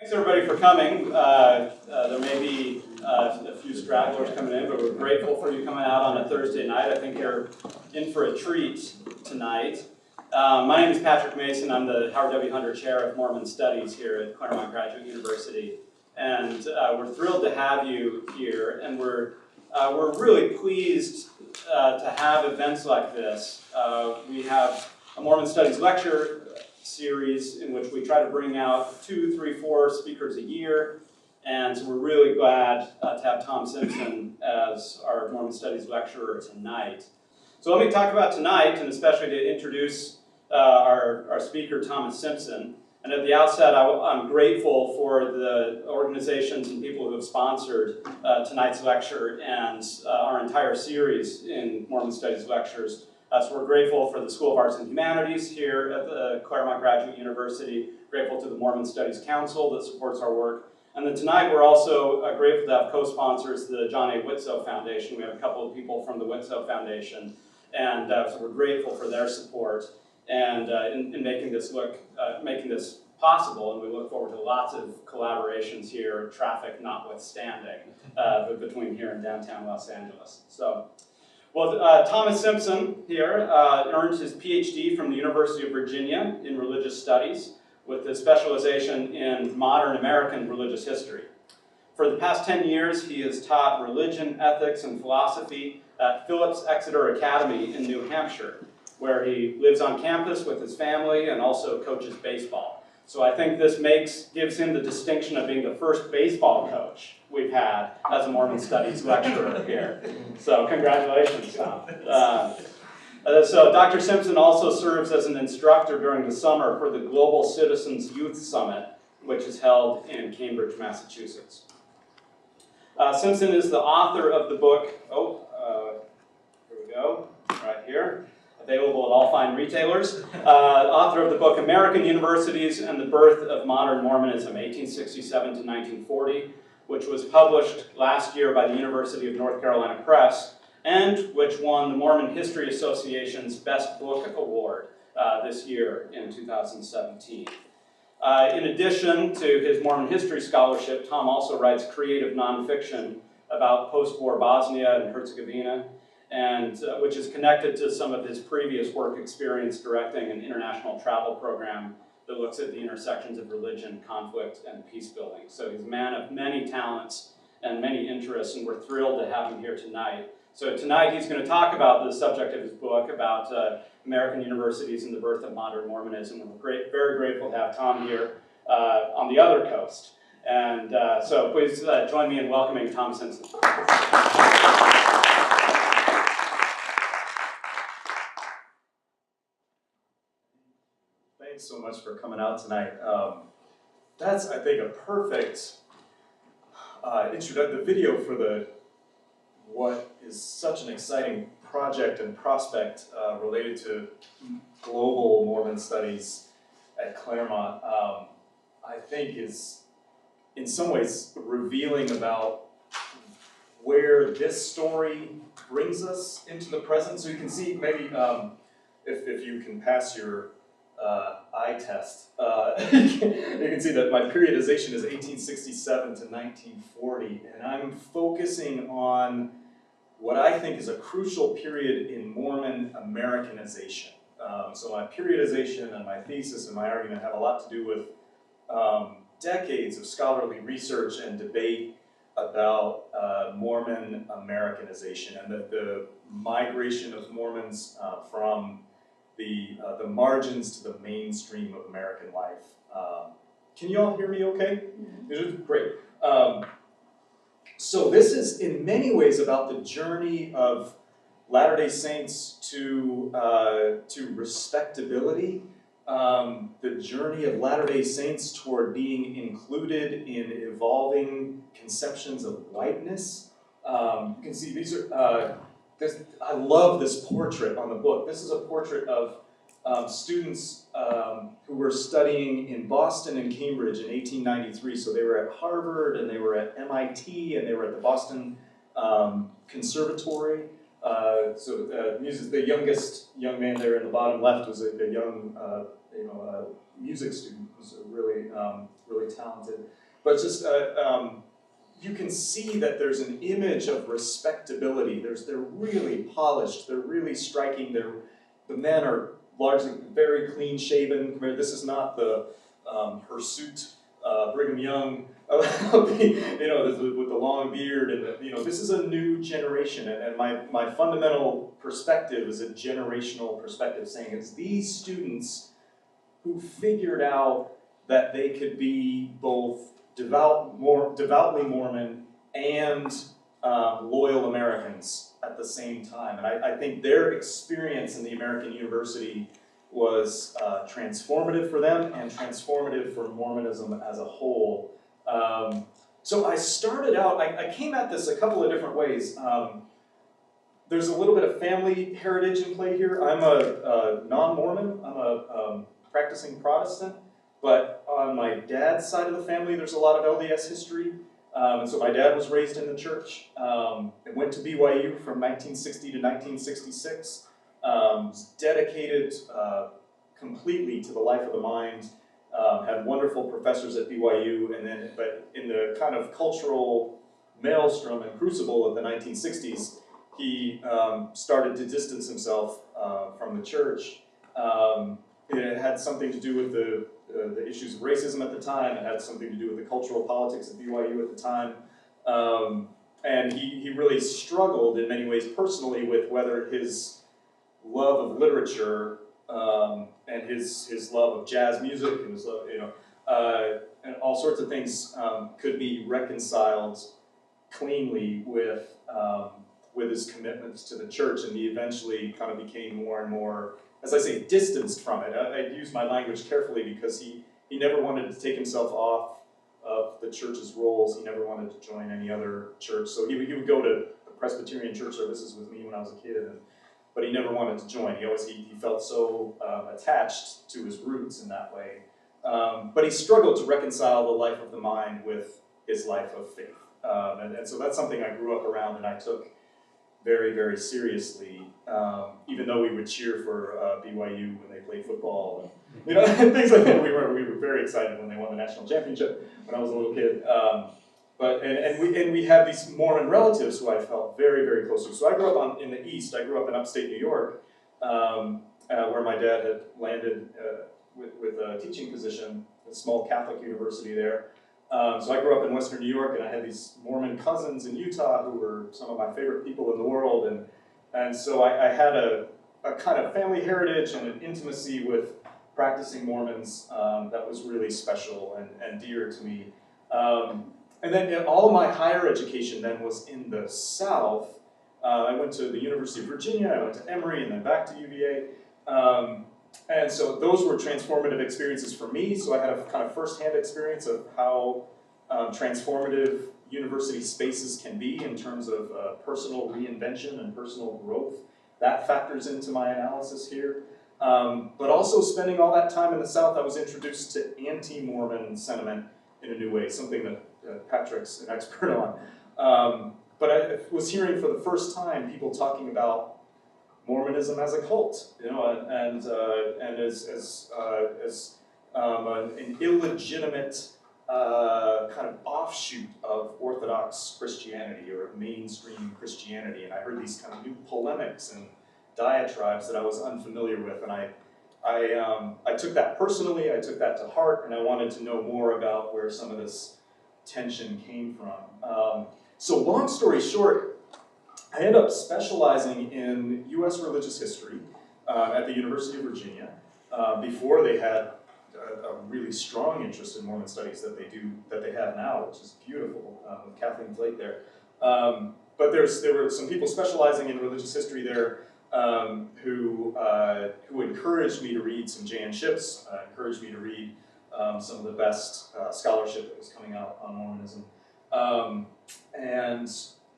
Thanks everybody for coming. There may be a few stragglers coming in, but we're grateful for you coming out on a Thursday night. I think you're in for a treat tonight. My name is Patrick Mason. I'm the Howard W. Hunter Chair of Mormon Studies here at Claremont Graduate University. And we're thrilled to have you here, and we're really pleased to have events like this. We have a Mormon Studies lecture series in which we try to bring out 2, 3, 4 speakers a year, and so we're really glad to have Tom Simpson as our Mormon Studies lecturer tonight. So let me talk about tonight, and especially to introduce our speaker, Thomas Simpson. And at the outset, I'm grateful for the organizations and people who have sponsored tonight's lecture and our entire series in Mormon Studies lectures. So we're grateful for the School of Arts and Humanities here at the Claremont Graduate University, grateful to the Mormon Studies Council that supports our work. And then tonight we're also grateful to have co-sponsors the John A. Whitsoe Foundation. We have a couple of people from the Whitsoe Foundation, and so we're grateful for their support and in making this possible, and we look forward to lots of collaborations here, traffic notwithstanding, between here and downtown Los Angeles. So. Well, Thomas Simpson here earned his PhD from the University of Virginia in religious studies with a specialization in modern American religious history. For the past 10 years, he has taught religion, ethics, and philosophy at Phillips Exeter Academy in New Hampshire, where he lives on campus with his family and also coaches baseball. So I think this gives him the distinction of being the first baseball coach we've had as a Mormon Studies lecturer here. So congratulations, Tom. So Dr. Simpson also serves as an instructor during the summer for the Global Citizens Youth Summit, which is held in Cambridge, Massachusetts. Simpson is the author of the book, here we go, right here. Available at all fine retailers. Author of the book American Universities and the Birth of Modern Mormonism, 1867 to 1940, which was published last year by the University of North Carolina Press, and which won the Mormon History Association's Best Book Award this year in 2017. In addition to his Mormon history scholarship, Tom also writes creative nonfiction about post-war Bosnia and Herzegovina, and which is connected to some of his previous work experience directing an international travel program that looks at the intersections of religion, conflict, and peace building. So he's a man of many talents and many interests, and we're thrilled to have him here tonight. So tonight he's going to talk about the subject of his book, about American universities and the birth of modern Mormonism, and we're very grateful to have Tom here on the other coast. And so please join me in welcoming Tom Simpson. Thanks so much for coming out tonight. That's, I think, a perfect introduction. The video for what is such an exciting project and prospect related to global Mormon studies at Claremont, I think is in some ways revealing about where this story brings us into the present. So you can see maybe if you can pass your eye test. You can see that my periodization is 1867 to 1940, and I'm focusing on what I think is a crucial period in Mormon Americanization. So my periodization and my thesis and my argument have a lot to do with decades of scholarly research and debate about Mormon Americanization and the migration of Mormons from the margins to the mainstream of American life. Can you all hear me okay? Mm-hmm. Great. So this is in many ways about the journey of Latter-day Saints to respectability, the journey of Latter-day Saints toward being included in evolving conceptions of whiteness. You can see these are I love this portrait on the book. This is a portrait of students who were studying in Boston and Cambridge in 1893. So they were at Harvard, and they were at MIT, and they were at the Boston Conservatory. The youngest young man there in the bottom left was a young music student, who's really, really talented. But just, you can see that there's an image of respectability. They're really polished, they're really striking, the men are largely very clean shaven. This is not the hirsute Brigham Young, you know, with the long beard, and you know, this is a new generation, and my fundamental perspective is a generational perspective, saying it's these students who figured out that they could be both devoutly Mormon and loyal Americans at the same time, and I think their experience in the American university was transformative for them and transformative for Mormonism as a whole. So I started out, I came at this a couple of different ways. There's a little bit of family heritage in play here. I'm a non-Mormon, I'm a practicing Protestant, but on my dad's side of the family, there's a lot of LDS history. And so my dad was raised in the church, and went to BYU from 1960 to 1966. Was dedicated completely to the life of the mind, had wonderful professors at BYU, but in the kind of cultural maelstrom and crucible of the 1960s, he started to distance himself from the church. It had something to do with the issues of racism at the time. It had something to do with the cultural politics at BYU at the time. And he really struggled in many ways personally with whether his love of literature and his love of jazz music and his love, you know, and all sorts of things could be reconciled cleanly with his commitments to the church, and he eventually kind of became more and more, as I say, distanced from it. I use my language carefully because he never wanted to take himself off of the church's roles. He never wanted to join any other church. So he would go to the Presbyterian church services with me when I was a kid, but he never wanted to join. He felt so attached to his roots in that way. But he struggled to reconcile the life of the mind with his life of faith. And so that's something I grew up around and I took very, very seriously, even though we would cheer for BYU when they played football, and, you know, things like that. We were very excited when they won the national championship when I was a little kid. And we had these Mormon relatives who I felt very, very close to. So I grew up in the East. I grew up in upstate New York, where my dad had landed with a teaching position at a small Catholic university there. So I grew up in Western New York, and I had these Mormon cousins in Utah who were some of my favorite people in the world, and so I had a kind of family heritage and an intimacy with practicing Mormons that was really special and dear to me. And then all my higher education then was in the South. I went to the University of Virginia, I went to Emory, and then back to UVA. And so those were transformative experiences for me, so I had a kind of first-hand experience of how transformative university spaces can be in terms of personal reinvention and personal growth. That factors into my analysis here. But also spending all that time in the South, I was introduced to anti-Mormon sentiment in a new way, something that Patrick's an expert on. But I was hearing for the first time people talking about Mormonism as a cult, you know, and as an illegitimate kind of offshoot of Orthodox Christianity or mainstream Christianity, and I heard these kind of new polemics and diatribes that I was unfamiliar with, and I took that personally, I took that to heart, and I wanted to know more about where some of this tension came from. So long story short, I ended up specializing in U.S. religious history at the University of Virginia before they had a really strong interest in Mormon studies that they have now, which is beautiful with Kathleen Flake there. But there were some people specializing in religious history there who encouraged me to read some J.N. Ships, encouraged me to read some of the best scholarship that was coming out on Mormonism.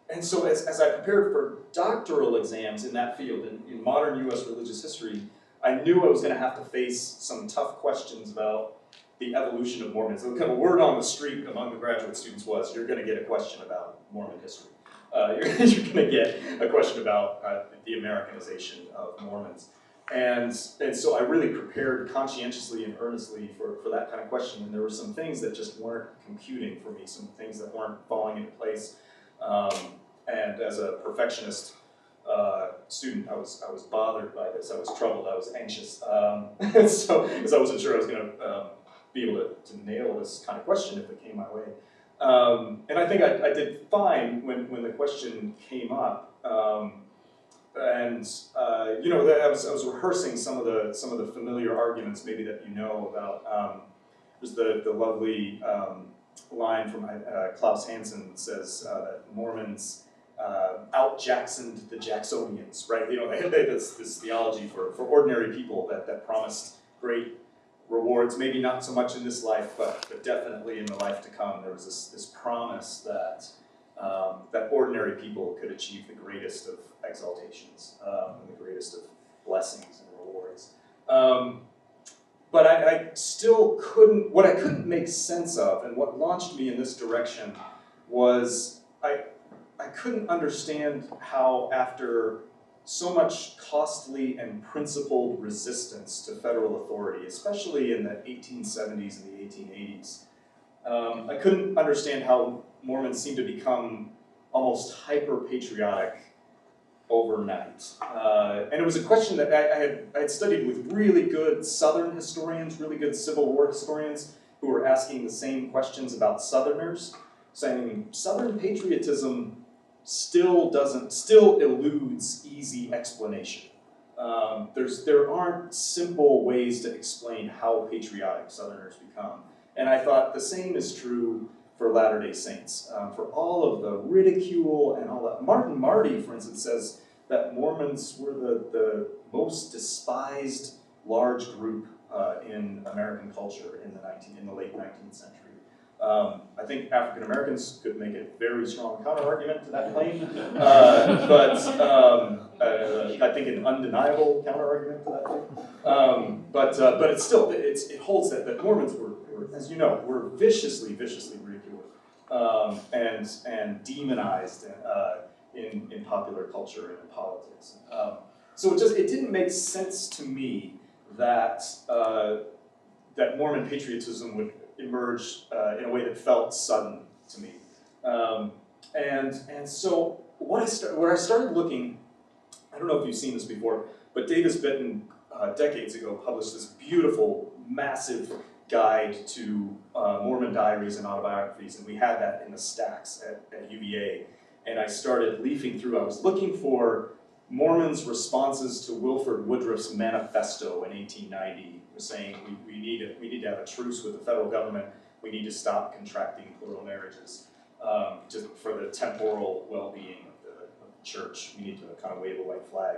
And so as I prepared for doctoral exams in that field, in modern U.S. religious history, I knew I was going to have to face some tough questions about the evolution of Mormonism. The kind of word on the street among the graduate students was, you're going to get a question about Mormon history. You're going to get a question about the Americanization of Mormons. And so I really prepared conscientiously and earnestly for that kind of question, and there were some things that just weren't computing for me, some things that weren't falling into place. And as a perfectionist student, I was bothered by this, I was troubled, I was anxious. And so, because I wasn't sure I was going to be able to nail this kind of question if it came my way. And I think I did fine when the question came up. You know, I was rehearsing some of the familiar arguments maybe that you know about. There's the lovely line from Klaus Hansen that says that Mormons out-Jacksoned the Jacksonians, right? You know, they had this theology for ordinary people that promised great rewards, maybe not so much in this life, but definitely in the life to come. There was this promise that that ordinary people could achieve the greatest of exaltations and the greatest of blessings and rewards. But I still couldn't, what I couldn't make sense of, and what launched me in this direction was I couldn't understand how, after so much costly and principled resistance to federal authority, especially in the 1870s and the 1880s, I couldn't understand how Mormons seemed to become almost hyper-patriotic overnight. And it was a question that I had studied with really good Southern historians, really good Civil War historians, who were asking the same questions about Southerners, saying Southern patriotism still eludes easy explanation. There aren't simple ways to explain how patriotic Southerners become. And I thought the same is true for Latter-day Saints. For all of the ridicule and all that. Martin Marty, for instance, says that Mormons were the most despised large group in American culture in the late 19th century. I think African Americans could make a very strong counter-argument to that claim, but I think an undeniable counter-argument to that claim. But it's still, it holds that Mormons were, as you know, were viciously ridiculed and demonized in popular culture and in politics. So it didn't make sense to me that that Mormon patriotism would emerge in a way that felt sudden to me. And so where I started looking, I don't know if you've seen this before, but Davis Benton decades ago published this beautiful, massive guide to Mormon diaries and autobiographies, and we had that in the stacks at UVA. And I started leafing through. I was looking for Mormons' responses to Wilford Woodruff's manifesto in 1890, saying we need to have a truce with the federal government. We need to stop contracting plural marriages for the temporal well-being of the church. We need to kind of wave a white flag.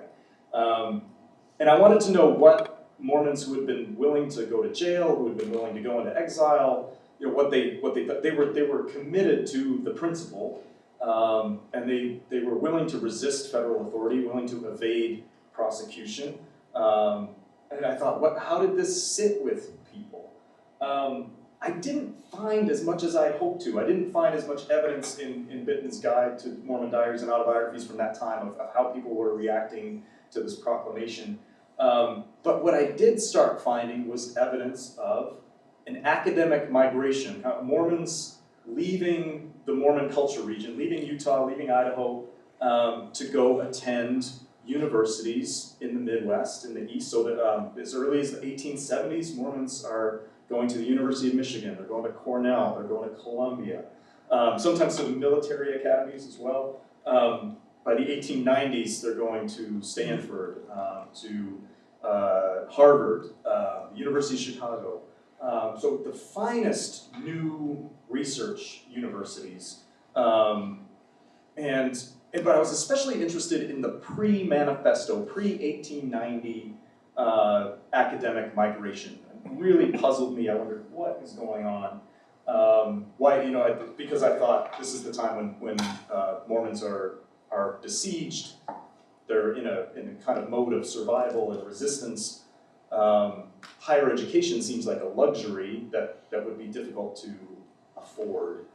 And I wanted to know what Mormons who had been willing to go to jail, who had been willing to go into exile, you know, what they thought. They were committed to the principle, and they were willing to resist federal authority, willing to evade prosecution. And I thought, how did this sit with people? I didn't find as much as I hoped to. I didn't find as much evidence in Benton's guide to Mormon diaries and autobiographies from that time of how people were reacting to this proclamation. But what I did start finding was evidence of an academic migration. Mormons leaving the Mormon culture region, leaving Utah, leaving Idaho, to go attend universities in the Midwest, in the East. So that as early as the 1870s, Mormons are going to the University of Michigan, they're going to Cornell, they're going to Columbia, sometimes to the military academies as well. By the 1890s, they're going to Stanford, to Harvard, University of Chicago. So the finest new research universities. But I was especially interested in the pre-manifesto, pre-1890 academic migration. It really puzzled me. I wondered what is going on. Why, you know, because I thought this is the time when Mormons are besieged. They're in a kind of mode of survival and resistance. Higher education seems like a luxury that would be difficult to afford.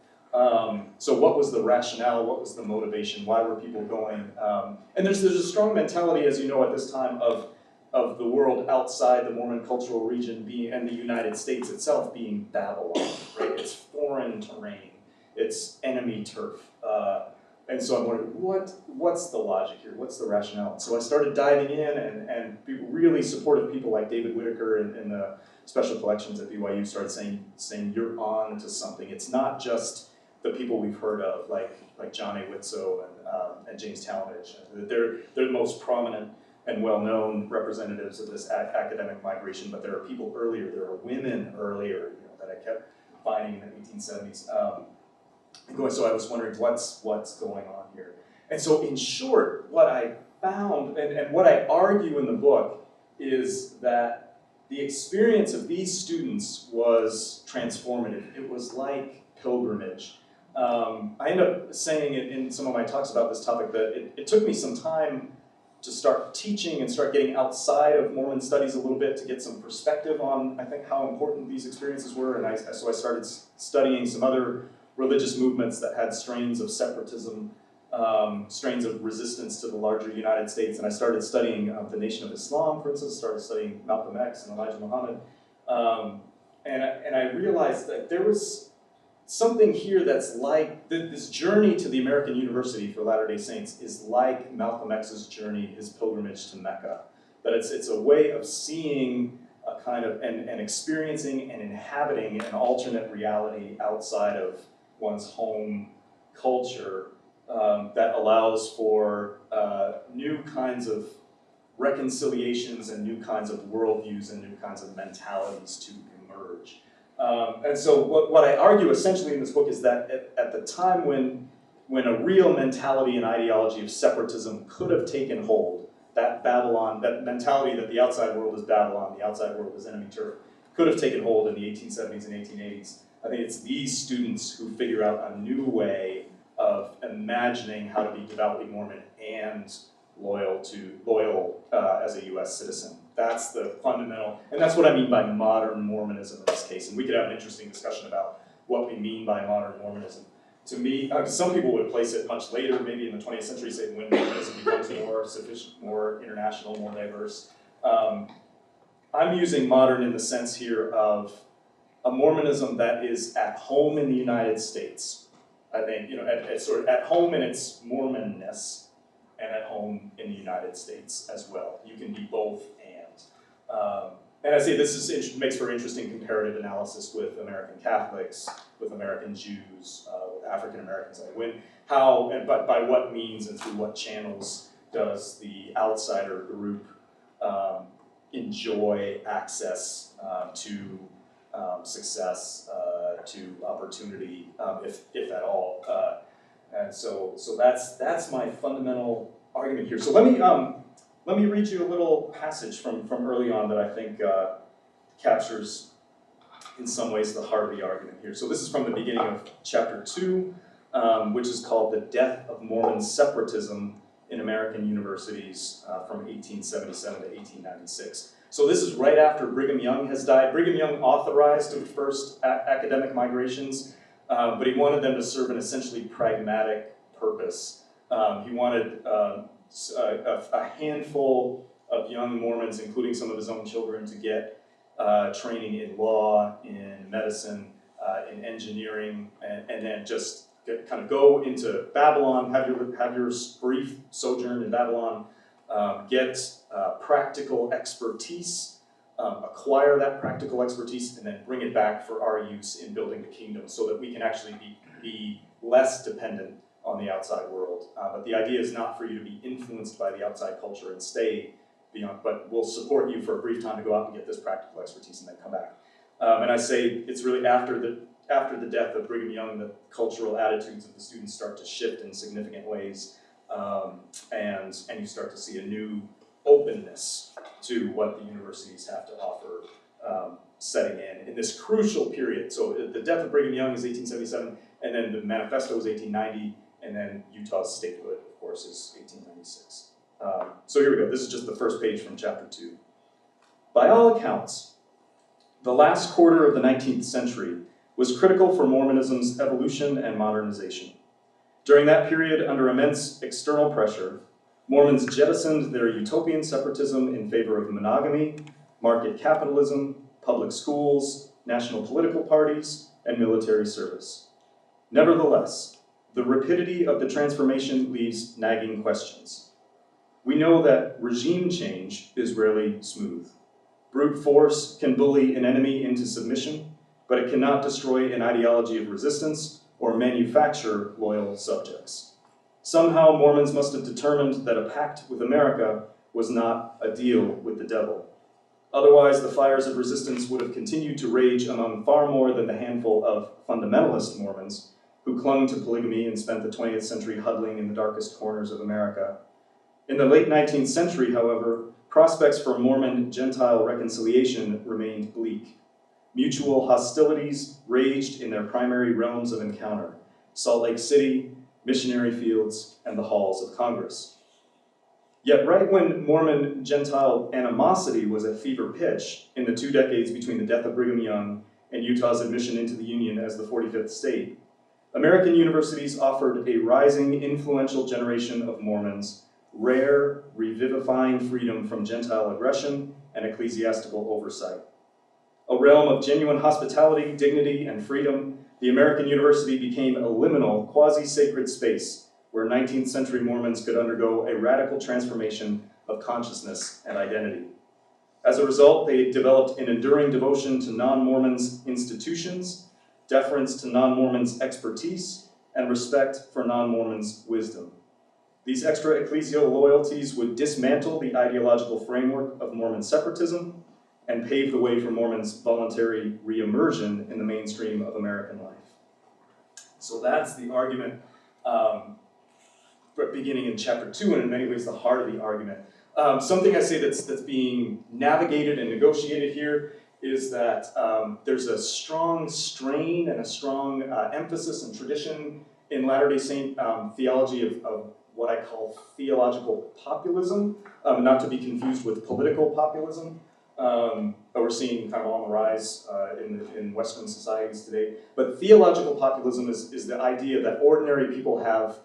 So what was the rationale? What was the motivation? Why were people going? And there's a strong mentality, as you know, at this time of of the world outside the Mormon cultural region being, and the United States itself being Babylon, right? It's foreign terrain, it's enemy turf. And so I'm wondering, what's the logic here? What's the rationale? So I started diving in, and really supportive people like David Whitaker in the special collections at BYU started saying you're on to something. It's not just the people we've heard of, like John A. Whitsoe and James Talmadge. They're the most prominent and well-known representatives of this academic migration, but there are people earlier, there are women earlier, that I kept finding in the 1870s. So I was wondering what's going on here. And so in short, what I found, and what I argue in the book, is that the experience of these students was transformative. It was like pilgrimage. I end up saying in some of my talks about this topic that it took me some time to start teaching and start getting outside of Mormon studies a little bit to get some perspective on, I think, how important these experiences were. And so I started studying some other religious movements that had strains of separatism, strains of resistance to the larger United States. And I started studying the Nation of Islam, for instance, started studying Malcolm X and Elijah Muhammad. And I realized that there was something here that's like, this journey to the American University for Latter-day Saints is like Malcolm X's journey, his pilgrimage to Mecca. That it's a way of seeing a kind of, and experiencing and inhabiting an alternate reality outside of one's home culture that allows for new kinds of reconciliations and new kinds of worldviews and new kinds of mentalities to emerge. And so what I argue essentially in this book is that at the time when a real mentality and ideology of separatism could have taken hold, that Babylon, that mentality that the outside world is Babylon, the outside world is enemy turf, could have taken hold in the 1870s and 1880s. I think it's these students who figure out a new way of imagining how to be devoutly Mormon and loyal as a US citizen. That's the fundamental, and that's what I mean by modern Mormonism in this case. And we could have an interesting discussion about what we mean by modern Mormonism. To me, some people would place it much later, maybe in the 20th century, say when Mormonism becomes more sufficient, more international, more diverse. I'm using modern in the sense here of a Mormonism that is at home in the United States. I think, sort of at home in its Mormonness and at home in the United States as well. You can be both and. And I say this makes for interesting comparative analysis with American Catholics, with American Jews, with African Americans. But by what means and through what channels does the outsider group enjoy access to success, to opportunity, if at all. And so that's my fundamental argument here. So let me read you a little passage from early on that I think captures, in some ways, the heart of the argument here. So this is from the beginning of chapter 2, which is called The Death of Mormon Separatism in American Universities from 1877 to 1896. So this is right after Brigham Young has died. Brigham Young authorized the first academic migrations, but he wanted them to serve an essentially pragmatic purpose. He wanted a handful of young Mormons, including some of his own children, to get training in law, in medicine, in engineering, and then just kind of go into Babylon, have your brief sojourn in Babylon, get practical expertise, acquire that practical expertise, and then bring it back for our use in building the kingdom so that we can actually be less dependent on the outside world. But the idea is not for you to be influenced by the outside culture and stay beyond, but we'll support you for a brief time to go out and get this practical expertise and then come back. And I say it's really after the death of Brigham Young that cultural attitudes of the students start to shift in significant ways, and you start to see a new openness to what the universities have to offer, setting in this crucial period. So the death of Brigham Young is 1877, and then the manifesto is 1890, and then Utah's statehood, of course, is 1896. So here we go. This is just the first page from chapter 2. By all accounts, the last quarter of the 19th century was critical for Mormonism's evolution and modernization. During that period, under immense external pressure, Mormons jettisoned their utopian separatism in favor of monogamy, market capitalism, public schools, national political parties, and military service. Nevertheless, the rapidity of the transformation leaves nagging questions. We know that regime change is rarely smooth. Brute force can bully an enemy into submission, but it cannot destroy an ideology of resistance or manufacture loyal subjects. Somehow, Mormons must have determined that a pact with America was not a deal with the devil. Otherwise, the fires of resistance would have continued to rage among far more than the handful of fundamentalist Mormons who clung to polygamy and spent the 20th century huddling in the darkest corners of America. In the late 19th century, however, prospects for Mormon-Gentile reconciliation remained bleak. Mutual hostilities raged in their primary realms of encounter: Salt Lake City, missionary fields, and the halls of Congress. Yet right when Mormon-Gentile animosity was at fever pitch in the 2 decades between the death of Brigham Young and Utah's admission into the Union as the 45th state, American universities offered a rising, influential generation of Mormons rare, revivifying freedom from Gentile aggression and ecclesiastical oversight. A realm of genuine hospitality, dignity, and freedom, the American university became a liminal, quasi-sacred space where 19th century Mormons could undergo a radical transformation of consciousness and identity. As a result, they developed an enduring devotion to non-Mormons' institutions, deference to non-Mormons' expertise, and respect for non-Mormons' wisdom. These extra ecclesial loyalties would dismantle the ideological framework of Mormon separatism and pave the way for Mormons' voluntary re-immersion in the mainstream of American life. So that's the argument beginning in chapter 2, and in many ways the heart of the argument. Something I say that's being navigated and negotiated here is that there's a strong strain and a strong emphasis and tradition in Latter-day Saint theology of what I call theological populism, not to be confused with political populism, that we're seeing kind of on the rise in Western societies today. But theological populism is the idea that ordinary people have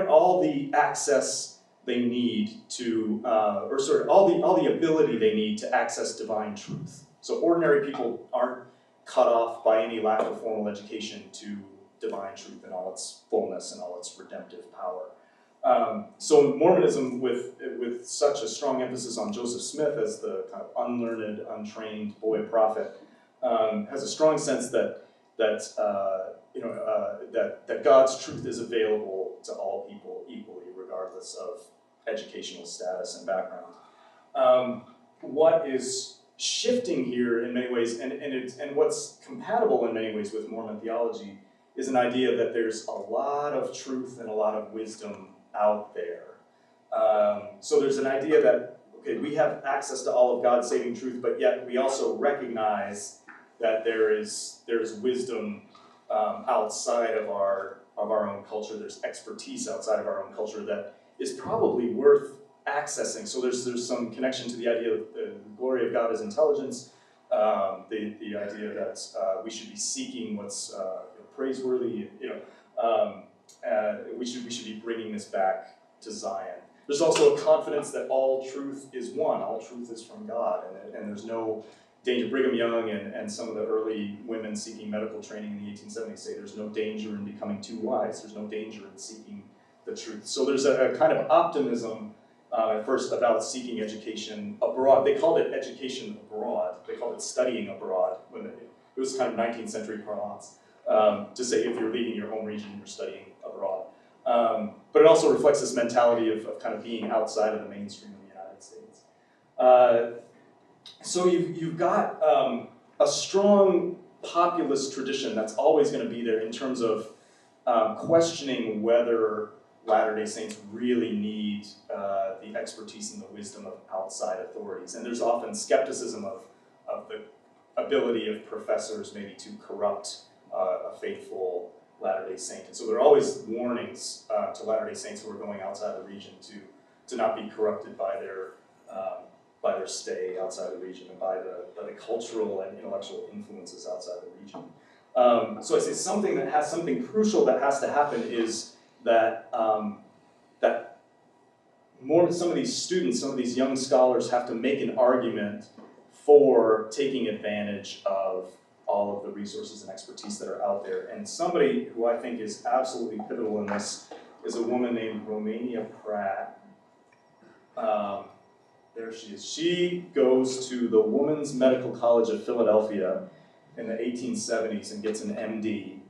all the access they need to, all the ability they need to access divine truth. So ordinary people aren't cut off by any lack of formal education to divine truth in all its fullness and all its redemptive power. So Mormonism, with such a strong emphasis on Joseph Smith as the kind of unlearned, untrained boy prophet, has a strong sense that God's truth is available to all people equally, regardless of educational status and background. What is shifting here in many ways, and what's compatible in many ways with Mormon theology, is an idea that there's a lot of truth and a lot of wisdom out there. So there's an idea that, okay, we have access to all of God's saving truth, but yet we also recognize that there's wisdom outside of our own culture. There's expertise outside of our own culture that is probably worth accessing. So there's some connection to the idea of the glory of God as intelligence, the idea that we should be seeking what's praiseworthy. We should be bringing this back to Zion. There's also a confidence that all truth is one, all truth is from God, and there's no danger. Brigham Young and some of the early women seeking medical training in the 1870s say there's no danger in becoming too wise, there's no danger in seeking the truth. So there's a kind of optimism at first about seeking education abroad. They called it education abroad, they called it studying abroad, when it was kind of 19th century parlance, to say if you're leaving your home region, you're studying abroad. But it also reflects this mentality of kind of being outside of the mainstream of the United States. So you've got a strong populist tradition that's always going to be there in terms of questioning whether Latter-day Saints really need the expertise and the wisdom of outside authorities. And there's often skepticism of the ability of professors maybe to corrupt a faithful Latter-day Saint. And so there are always warnings to Latter-day Saints who are going outside the region to not be corrupted by their stay outside the region and by the cultural and intellectual influences outside the region. So I say something crucial that has to happen is that some of these students, some of these young scholars have to make an argument for taking advantage of all of the resources and expertise that are out there. And somebody who I think is absolutely pivotal in this is a woman named Romania Pratt. There she is. She goes to the Women's Medical College of Philadelphia in the 1870s and gets an MD.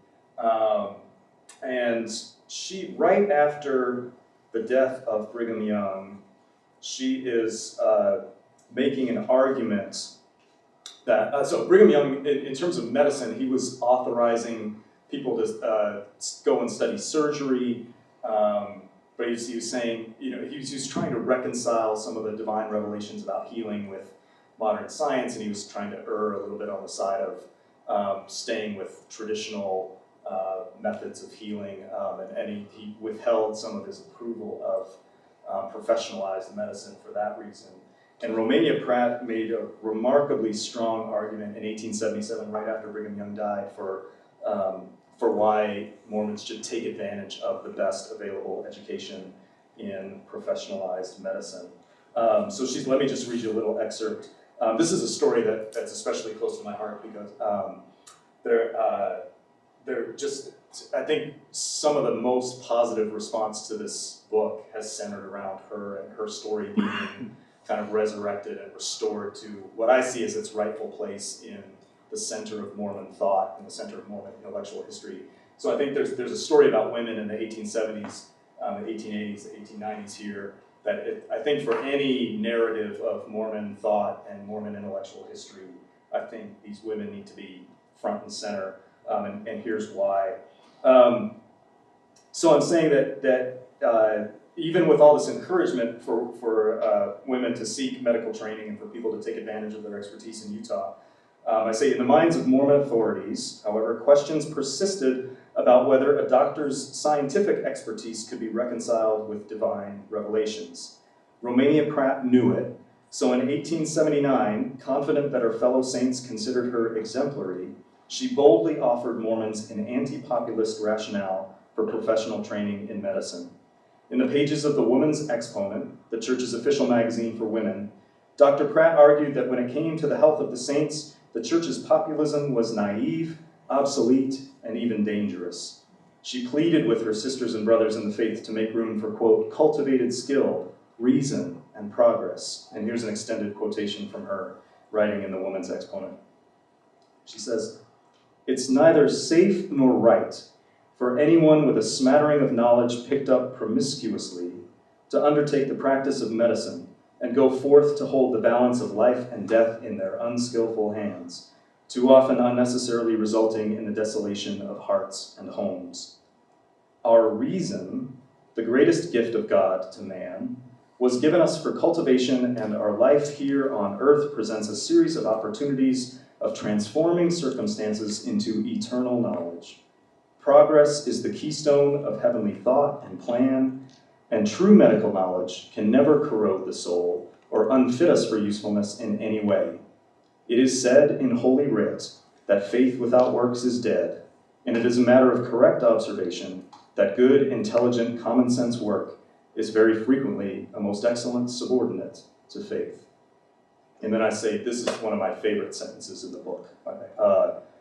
And she, right after the death of Brigham Young, she is making an argument that, so Brigham Young, in terms of medicine, he was authorizing people to go and study surgery, but he was saying, he was trying to reconcile some of the divine revelations about healing with modern science, and he was trying to err a little bit on the side of staying with traditional methods of healing, and he withheld some of his approval of professionalized medicine for that reason. And Romania Pratt made a remarkably strong argument in 1877, right after Brigham Young died, for why Mormons should take advantage of the best available education in professionalized medicine. So let me just read you a little excerpt. This is a story that's especially close to my heart because they're just, I think some of the most positive response to this book has centered around her and her story being kind of resurrected and restored to what I see as its rightful place in the center of Mormon thought and the center of Mormon intellectual history. So I think there's a story about women in the 1870s, the 1880s, the 1890s here, that I think for any narrative of Mormon thought and Mormon intellectual history, I think these women need to be front and center, and here's why. So I'm saying that even with all this encouragement for women to seek medical training and for people to take advantage of their expertise in Utah, I say in the minds of Mormon authorities, however, questions persisted about whether a doctor's scientific expertise could be reconciled with divine revelations. Romania Pratt knew it, so in 1879, confident that her fellow saints considered her exemplary, she boldly offered Mormons an anti-populist rationale for professional training in medicine. In the pages of the Woman's Exponent, the church's official magazine for women, Dr. Pratt argued that when it came to the health of the saints, the church's populism was naive, obsolete, and even dangerous. She pleaded with her sisters and brothers in the faith to make room for, quote, cultivated skill, reason, and progress. And here's an extended quotation from her writing in the Woman's Exponent. She says, "It's neither safe nor right for anyone with a smattering of knowledge picked up promiscuously to undertake the practice of medicine and go forth to hold the balance of life and death in their unskillful hands, too often unnecessarily resulting in the desolation of hearts and homes. Our reason, the greatest gift of God to man, was given us for cultivation, and our life here on earth presents a series of opportunities of transforming circumstances into eternal knowledge. Progress is the keystone of heavenly thought and plan, and true medical knowledge can never corrode the soul or unfit us for usefulness in any way. It is said in Holy Writ that faith without works is dead, and it is a matter of correct observation that good, intelligent, common sense work is very frequently a most excellent subordinate to faith." And then I say, this is one of my favorite sentences in the book.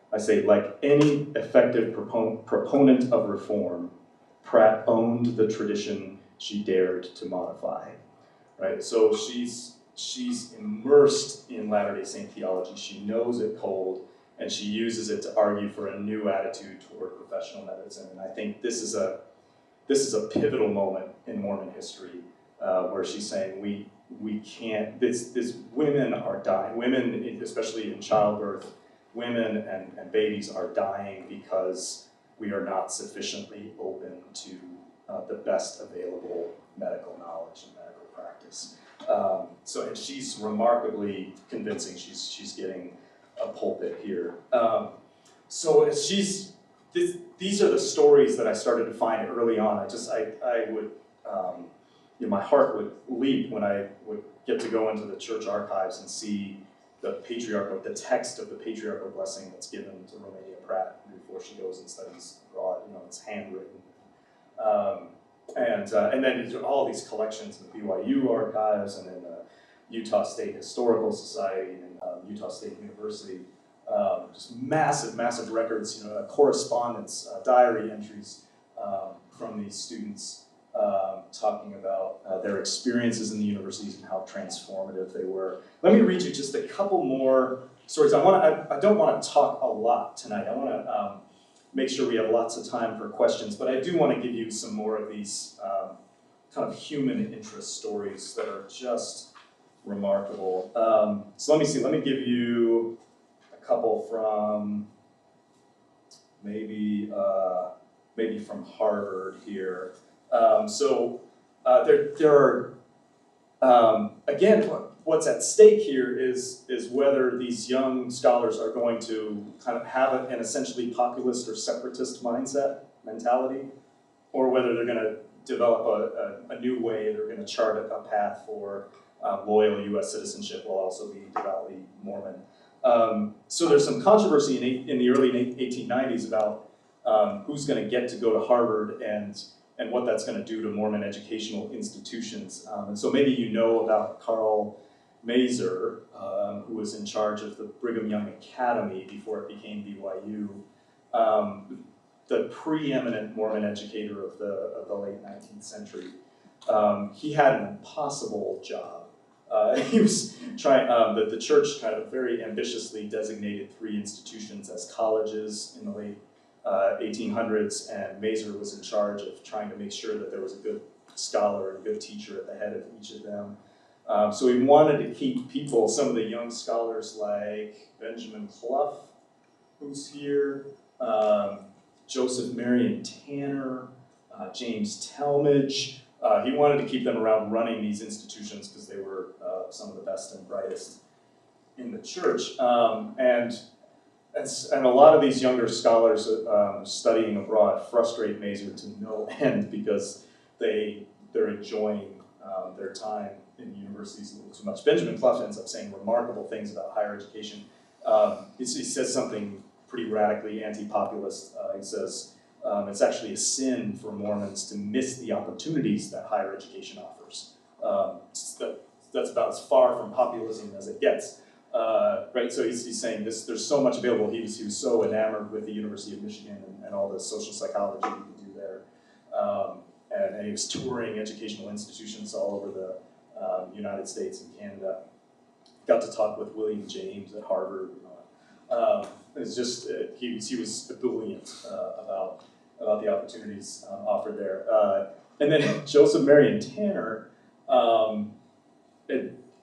I say, like any effective proponent of reform, Pratt owned the tradition she dared to modify, right? So she's immersed in Latter-day Saint theology. She knows it cold, and she uses it to argue for a new attitude toward professional medicine. And I think this is a pivotal moment in Mormon history where she's saying we can't. This women are dying. Women, especially in childbirth, women and babies are dying because we are not sufficiently open to the best available medical knowledge and medical practice. And she's remarkably convincing. She's getting a pulpit here. These are the stories that I started to find early on. I would, my heart would leap when I would get to go into the church archives and see the text of the patriarchal blessing that's given to Romania Pratt before she goes and studies abroad. It's handwritten. And then all these collections in the BYU archives and in the Utah State Historical Society and Utah State University. Just massive, massive records, correspondence, diary entries from these students talking about their experiences in the universities and how transformative they were. Let me read you just a couple more stories. I don't want to talk a lot tonight. I want to make sure we have lots of time for questions, but I do want to give you some more of these kind of human interest stories that are just remarkable. So let me see, let me give you a couple from maybe from Harvard here. There are, again, what's at stake here is whether these young scholars are going to kind of have an essentially populist or separatist mentality, or whether they're going to develop a new way, they're going to chart a path for loyal U.S. citizenship while also being devoutly Mormon. So there's some controversy in the early 1890s about who's going to get to go to Harvard and what that's going to do to Mormon educational institutions. And so maybe you know about Carl Mazer, who was in charge of the Brigham Young Academy before it became BYU, the preeminent Mormon educator of the late 19th century. He had an impossible job. He was trying, the church kind of very ambitiously designated 3 institutions as colleges in the late 1800s, and Mazer was in charge of trying to make sure that there was a good scholar and a good teacher at the head of each of them. So he wanted to keep people, some of the young scholars like Benjamin Clough, who's here, Joseph Marion Tanner, James Talmage. He wanted to keep them around running these institutions because they were some of the best and brightest in the church. And a lot of these younger scholars studying abroad frustrate Mazer to no end because they're enjoying their time in universities a little too much. Benjamin Clough ends up saying remarkable things about higher education. He says something pretty radically anti-populist. He says, it's actually a sin for Mormons to miss the opportunities that higher education offers. That's about as far from populism as it gets. Right, so he's saying there's so much available. He was so enamored with the University of Michigan and all the social psychology you could do there. And he was touring educational institutions all over the United States and Canada. Got to talk with William James at Harvard. It's just, he was ebullient about the opportunities offered there. And then Joseph Marion Tanner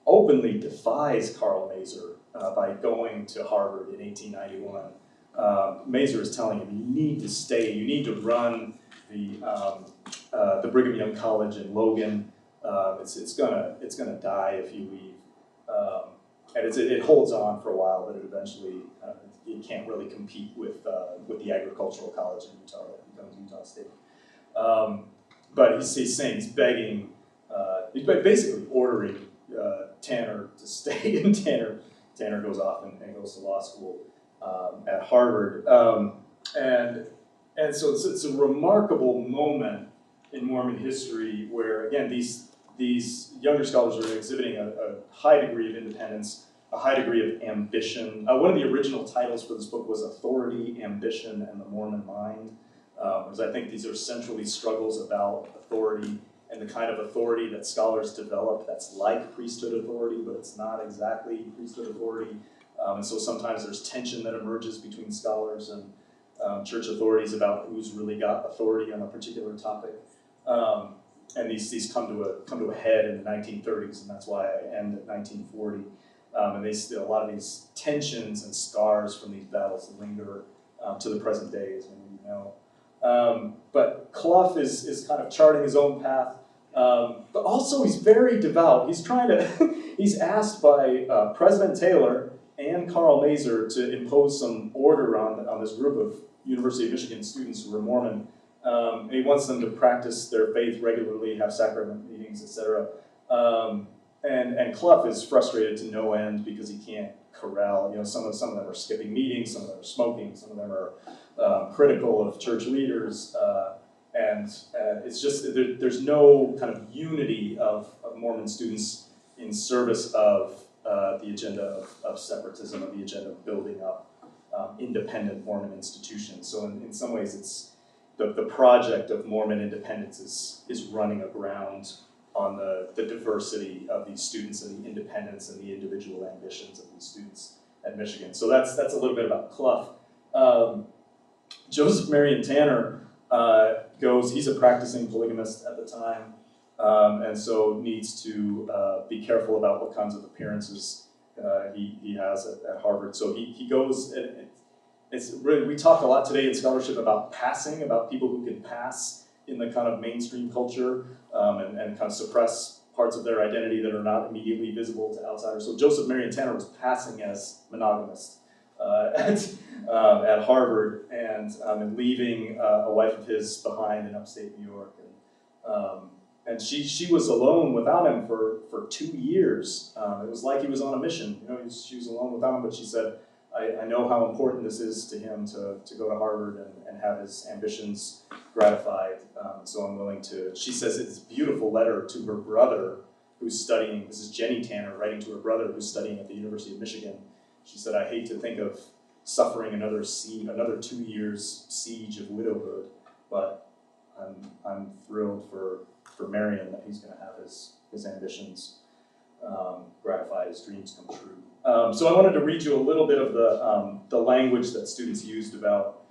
openly defies Carl Mazer by going to Harvard in 1891. Mazer is telling him, you need to stay, you need to run the Brigham Young College in Logan. It's gonna die if you leave. And it holds on for a while, but it eventually it can't really compete with the agricultural college in Utah that becomes Utah State. But he's saying, he's begging, he's basically ordering Tanner to stay, and Tanner goes off and goes to law school at Harvard. And so it's a remarkable moment in Mormon history where, again, these younger scholars are exhibiting a high degree of independence, a high degree of ambition. One of the original titles for this book was Authority, Ambition, and the Mormon Mind, because I think these are centrally struggles about authority and the kind of authority that scholars develop that's like priesthood authority, but it's not exactly priesthood authority. And so sometimes there's tension that emerges between scholars and church authorities about who's really got authority on a particular topic. And these come to a head in the 1930s, and that's why I end at 1940. And a lot of these tensions and scars from these battles linger to the present day, as many of you know. But Clough is kind of charting his own path, but also he's very devout. He's asked by President Taylor and Carl Mazer to impose some order on this group of University of Michigan students who were Mormon. And he wants them to practice their faith regularly, have sacrament meetings, etc. And Clough is frustrated to no end because he can't corral. Some of them are skipping meetings, some of them are smoking, some of them are critical of church leaders. it's just, there's no kind of unity of Mormon students in service of the agenda of separatism, of the agenda of building up independent Mormon institutions. So in some ways, it's the project of Mormon independence is running aground on the diversity of these students and the independence and the individual ambitions of these students at Michigan. So that's a little bit about Clough. Joseph Marion Tanner he's a practicing polygamist at the time, and so needs to be careful about what kinds of appearances he has at Harvard. So he goes, and it's really, we talk a lot today in scholarship about passing, about people who can pass in the kind of mainstream culture and kind of suppress parts of their identity that are not immediately visible to outsiders. So Joseph Marion Tanner was passing as monogamist at Harvard and leaving a wife of his behind in upstate New York. And she was alone without him for 2 years. It was like he was on a mission. You know, she was alone without him, but she said, I know how important this is to him to go to Harvard and have his ambitions gratified. So I'm willing to, she says it's a beautiful letter to her brother who's studying, this is Jenny Tanner writing to her brother who's studying at the University of Michigan. She said, I hate to think of suffering another 2 years siege of widowhood, but I'm thrilled for Marion that he's gonna have his ambitions gratified, his dreams come true. So I wanted to read you a little bit of the language that students used about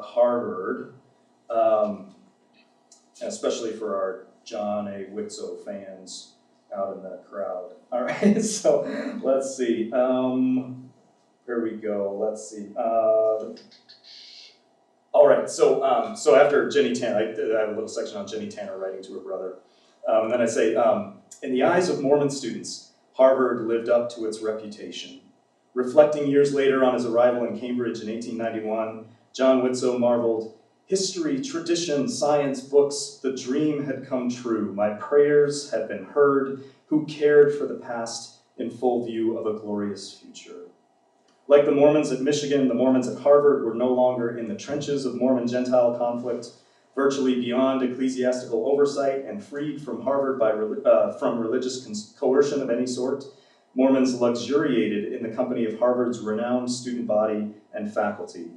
Harvard, especially for our John A. Whitsoe fans out in the crowd. All right, so let's see. Here we go. Let's see. All right, so after Jenny Tanner, I have a little section on Jenny Tanner writing to her brother. Then I say, in the eyes of Mormon students, Harvard lived up to its reputation. Reflecting years later on his arrival in Cambridge in 1891, John Whitsoe marveled, history, tradition, science, books, the dream had come true. My prayers had been heard. Who cared for the past in full view of a glorious future? Like the Mormons at Michigan, the Mormons at Harvard were no longer in the trenches of Mormon-Gentile conflict, virtually beyond ecclesiastical oversight and freed from Harvard from religious coercion of any sort. Mormons luxuriated in the company of Harvard's renowned student body and faculty.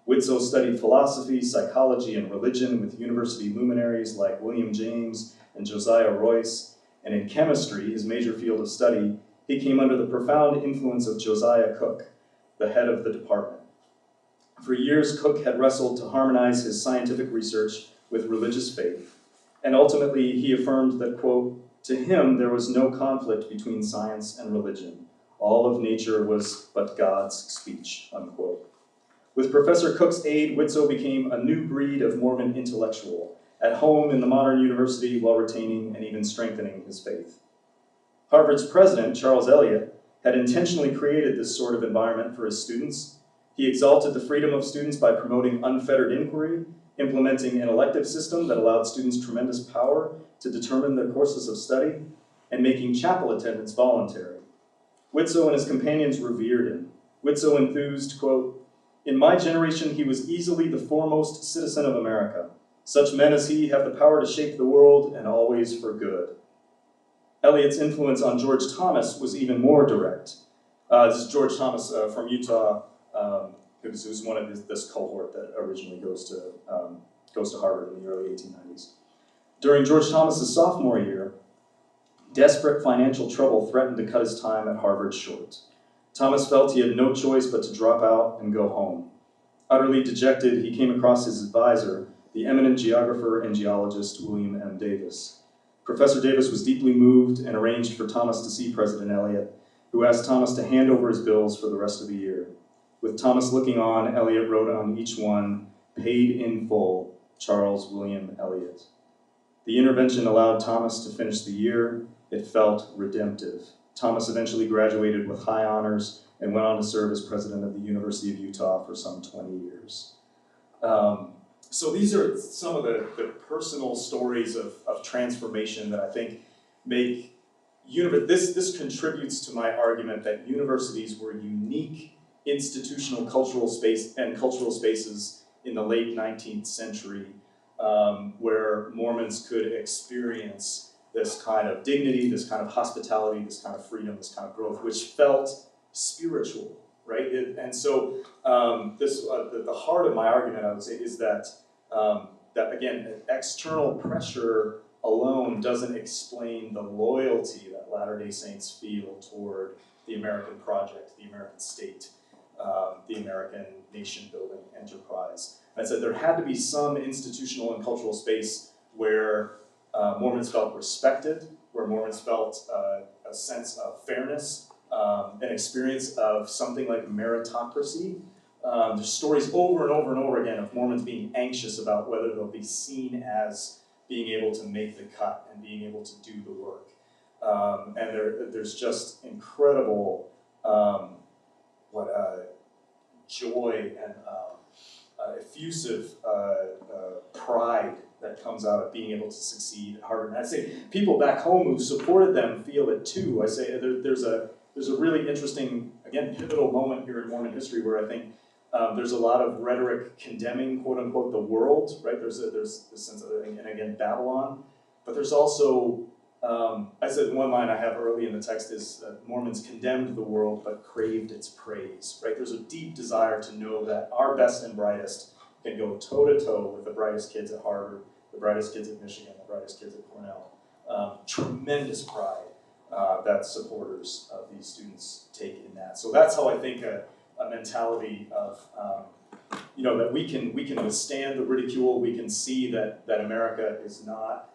Whitsoe studied philosophy, psychology, and religion with university luminaries like William James and Josiah Royce, and in chemistry, his major field of study, he came under the profound influence of Josiah Cook, the head of the department. For years, Cook had wrestled to harmonize his scientific research with religious faith, and ultimately he affirmed that, quote, to him there was no conflict between science and religion. All of nature was but God's speech, unquote. With Professor Cook's aid, Whitsoe became a new breed of Mormon intellectual, at home in the modern university while retaining and even strengthening his faith. Harvard's president, Charles Eliot, had intentionally created this sort of environment for his students. He exalted the freedom of students by promoting unfettered inquiry, implementing an elective system that allowed students tremendous power to determine their courses of study, and making chapel attendance voluntary. Whitsoe and his companions revered him. Whitsoe enthused, quote, in my generation he was easily the foremost citizen of America. Such men as he have the power to shape the world, and always for good. Eliot's influence on George Thomas was even more direct. This is George Thomas from Utah, who's one of this cohort that originally goes to Harvard in the early 1890s. During George Thomas's sophomore year, desperate financial trouble threatened to cut his time at Harvard short. Thomas felt he had no choice but to drop out and go home. Utterly dejected, he came across his advisor, the eminent geographer and geologist William M. Davis. Professor Davis was deeply moved and arranged for Thomas to see President Eliot, who asked Thomas to hand over his bills for the rest of the year. With Thomas looking on, Eliot wrote on each one, paid in full, Charles William Eliot. The intervention allowed Thomas to finish the year. It felt redemptive. Thomas eventually graduated with high honors and went on to serve as president of the University of Utah for some 20 years. So these are some of the personal stories of transformation that I think make, this contributes to my argument that universities were unique institutional cultural spaces in the late 19th century, where Mormons could experience this kind of dignity, this kind of hospitality, this kind of freedom, this kind of growth, which felt spiritual, right? And so the heart of my argument, I would say, is that, that again, external pressure alone doesn't explain the loyalty that Latter-day Saints feel toward the American project, the American state, the American nation-building enterprise. I said there had to be some institutional and cultural space where Mormons felt respected, where Mormons felt a sense of fairness, an experience of something like meritocracy. There's stories over and over and over again of Mormons being anxious about whether they'll be seen as being able to make the cut and being able to do the work. And there's just incredible joy and effusive pride that comes out of being able to succeed at Harvard. And I'd say people back home who supported them feel it too. I say there's a really interesting, again, pivotal moment here in Mormon history where I think there's a lot of rhetoric condemning, quote unquote, the world, right? There's this sense of, and again, Babylon. But there's also, I said one line I have early in the text is Mormons condemned the world but craved its praise, right? There's a deep desire to know that our best and brightest can go toe-to-toe with the brightest kids at Harvard, the brightest kids at Michigan, the brightest kids at Cornell. Tremendous pride that supporters of these students take in that. So that's how I think a mentality of, that we can withstand the ridicule, we can see that America is not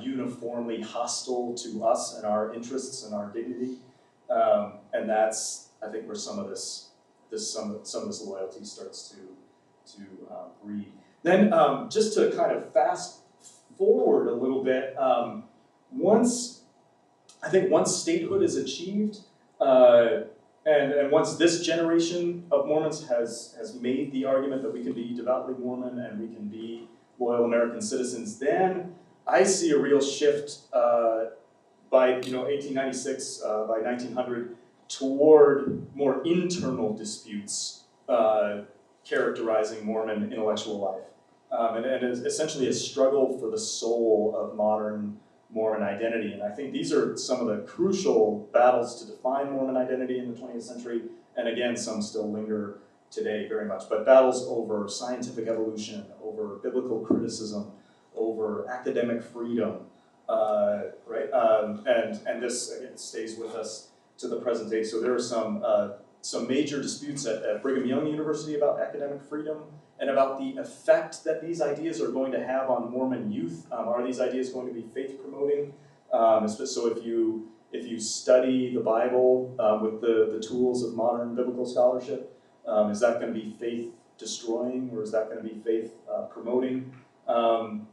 uniformly hostile to us and our interests and our dignity, and that's, I think, where some of this loyalty starts to breed. Then, just to kind of fast forward a little bit, once statehood is achieved, and once this generation of Mormons has made the argument that we can be devoutly Mormon and we can be loyal American citizens, then I see a real shift by 1896, by 1900, toward more internal disputes characterizing Mormon intellectual life, and is essentially a struggle for the soul of modern Mormon identity. And I think these are some of the crucial battles to define Mormon identity in the 20th century, and again, some still linger today very much. But battles over scientific evolution, over biblical criticism, over academic freedom, right? And this, again, stays with us to the present day. So there are some major disputes at Brigham Young University about academic freedom and about the effect that these ideas are going to have on Mormon youth. Are these ideas going to be faith-promoting? So if you study the Bible with the tools of modern biblical scholarship, is that going to be faith-destroying, or is that going to be faith-promoting?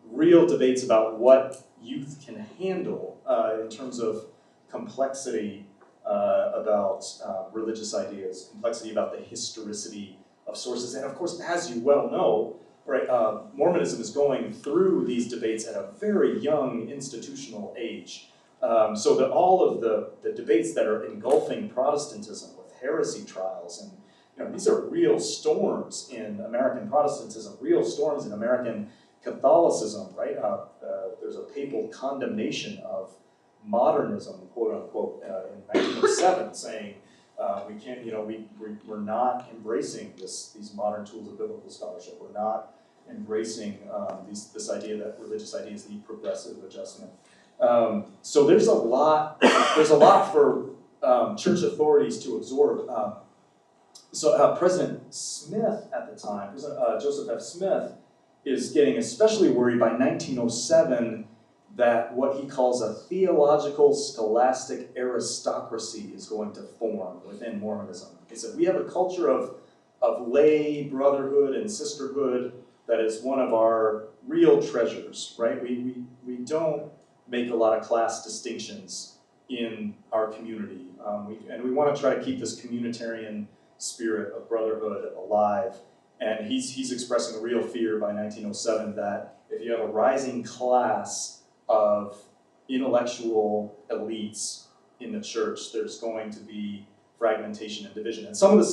Real debates about what youth can handle in terms of complexity about religious ideas, complexity about the historicity of sources. And of course, as you well know, right, Mormonism is going through these debates at a very young institutional age. So that all of the debates that are engulfing Protestantism with heresy trials, and these are real storms in American Protestantism, real storms in American Catholicism, right? There's a papal condemnation of modernism, quote unquote, in 1907, saying we can't, we're not embracing these modern tools of biblical scholarship. We're not embracing this idea that religious ideas need progressive adjustment. So there's a lot for church authorities to absorb. So President Smith at the time, President Joseph F. Smith, is getting especially worried by 1907 that what he calls a theological scholastic aristocracy is going to form within Mormonism. He said, we have a culture of lay brotherhood and sisterhood that is one of our real treasures, right? We don't make a lot of class distinctions in our community. And we want to try to keep this communitarian spirit of brotherhood alive. And he's expressing a real fear by 1907 that if you have a rising class of intellectual elites in the church, there's going to be fragmentation and division. And some of the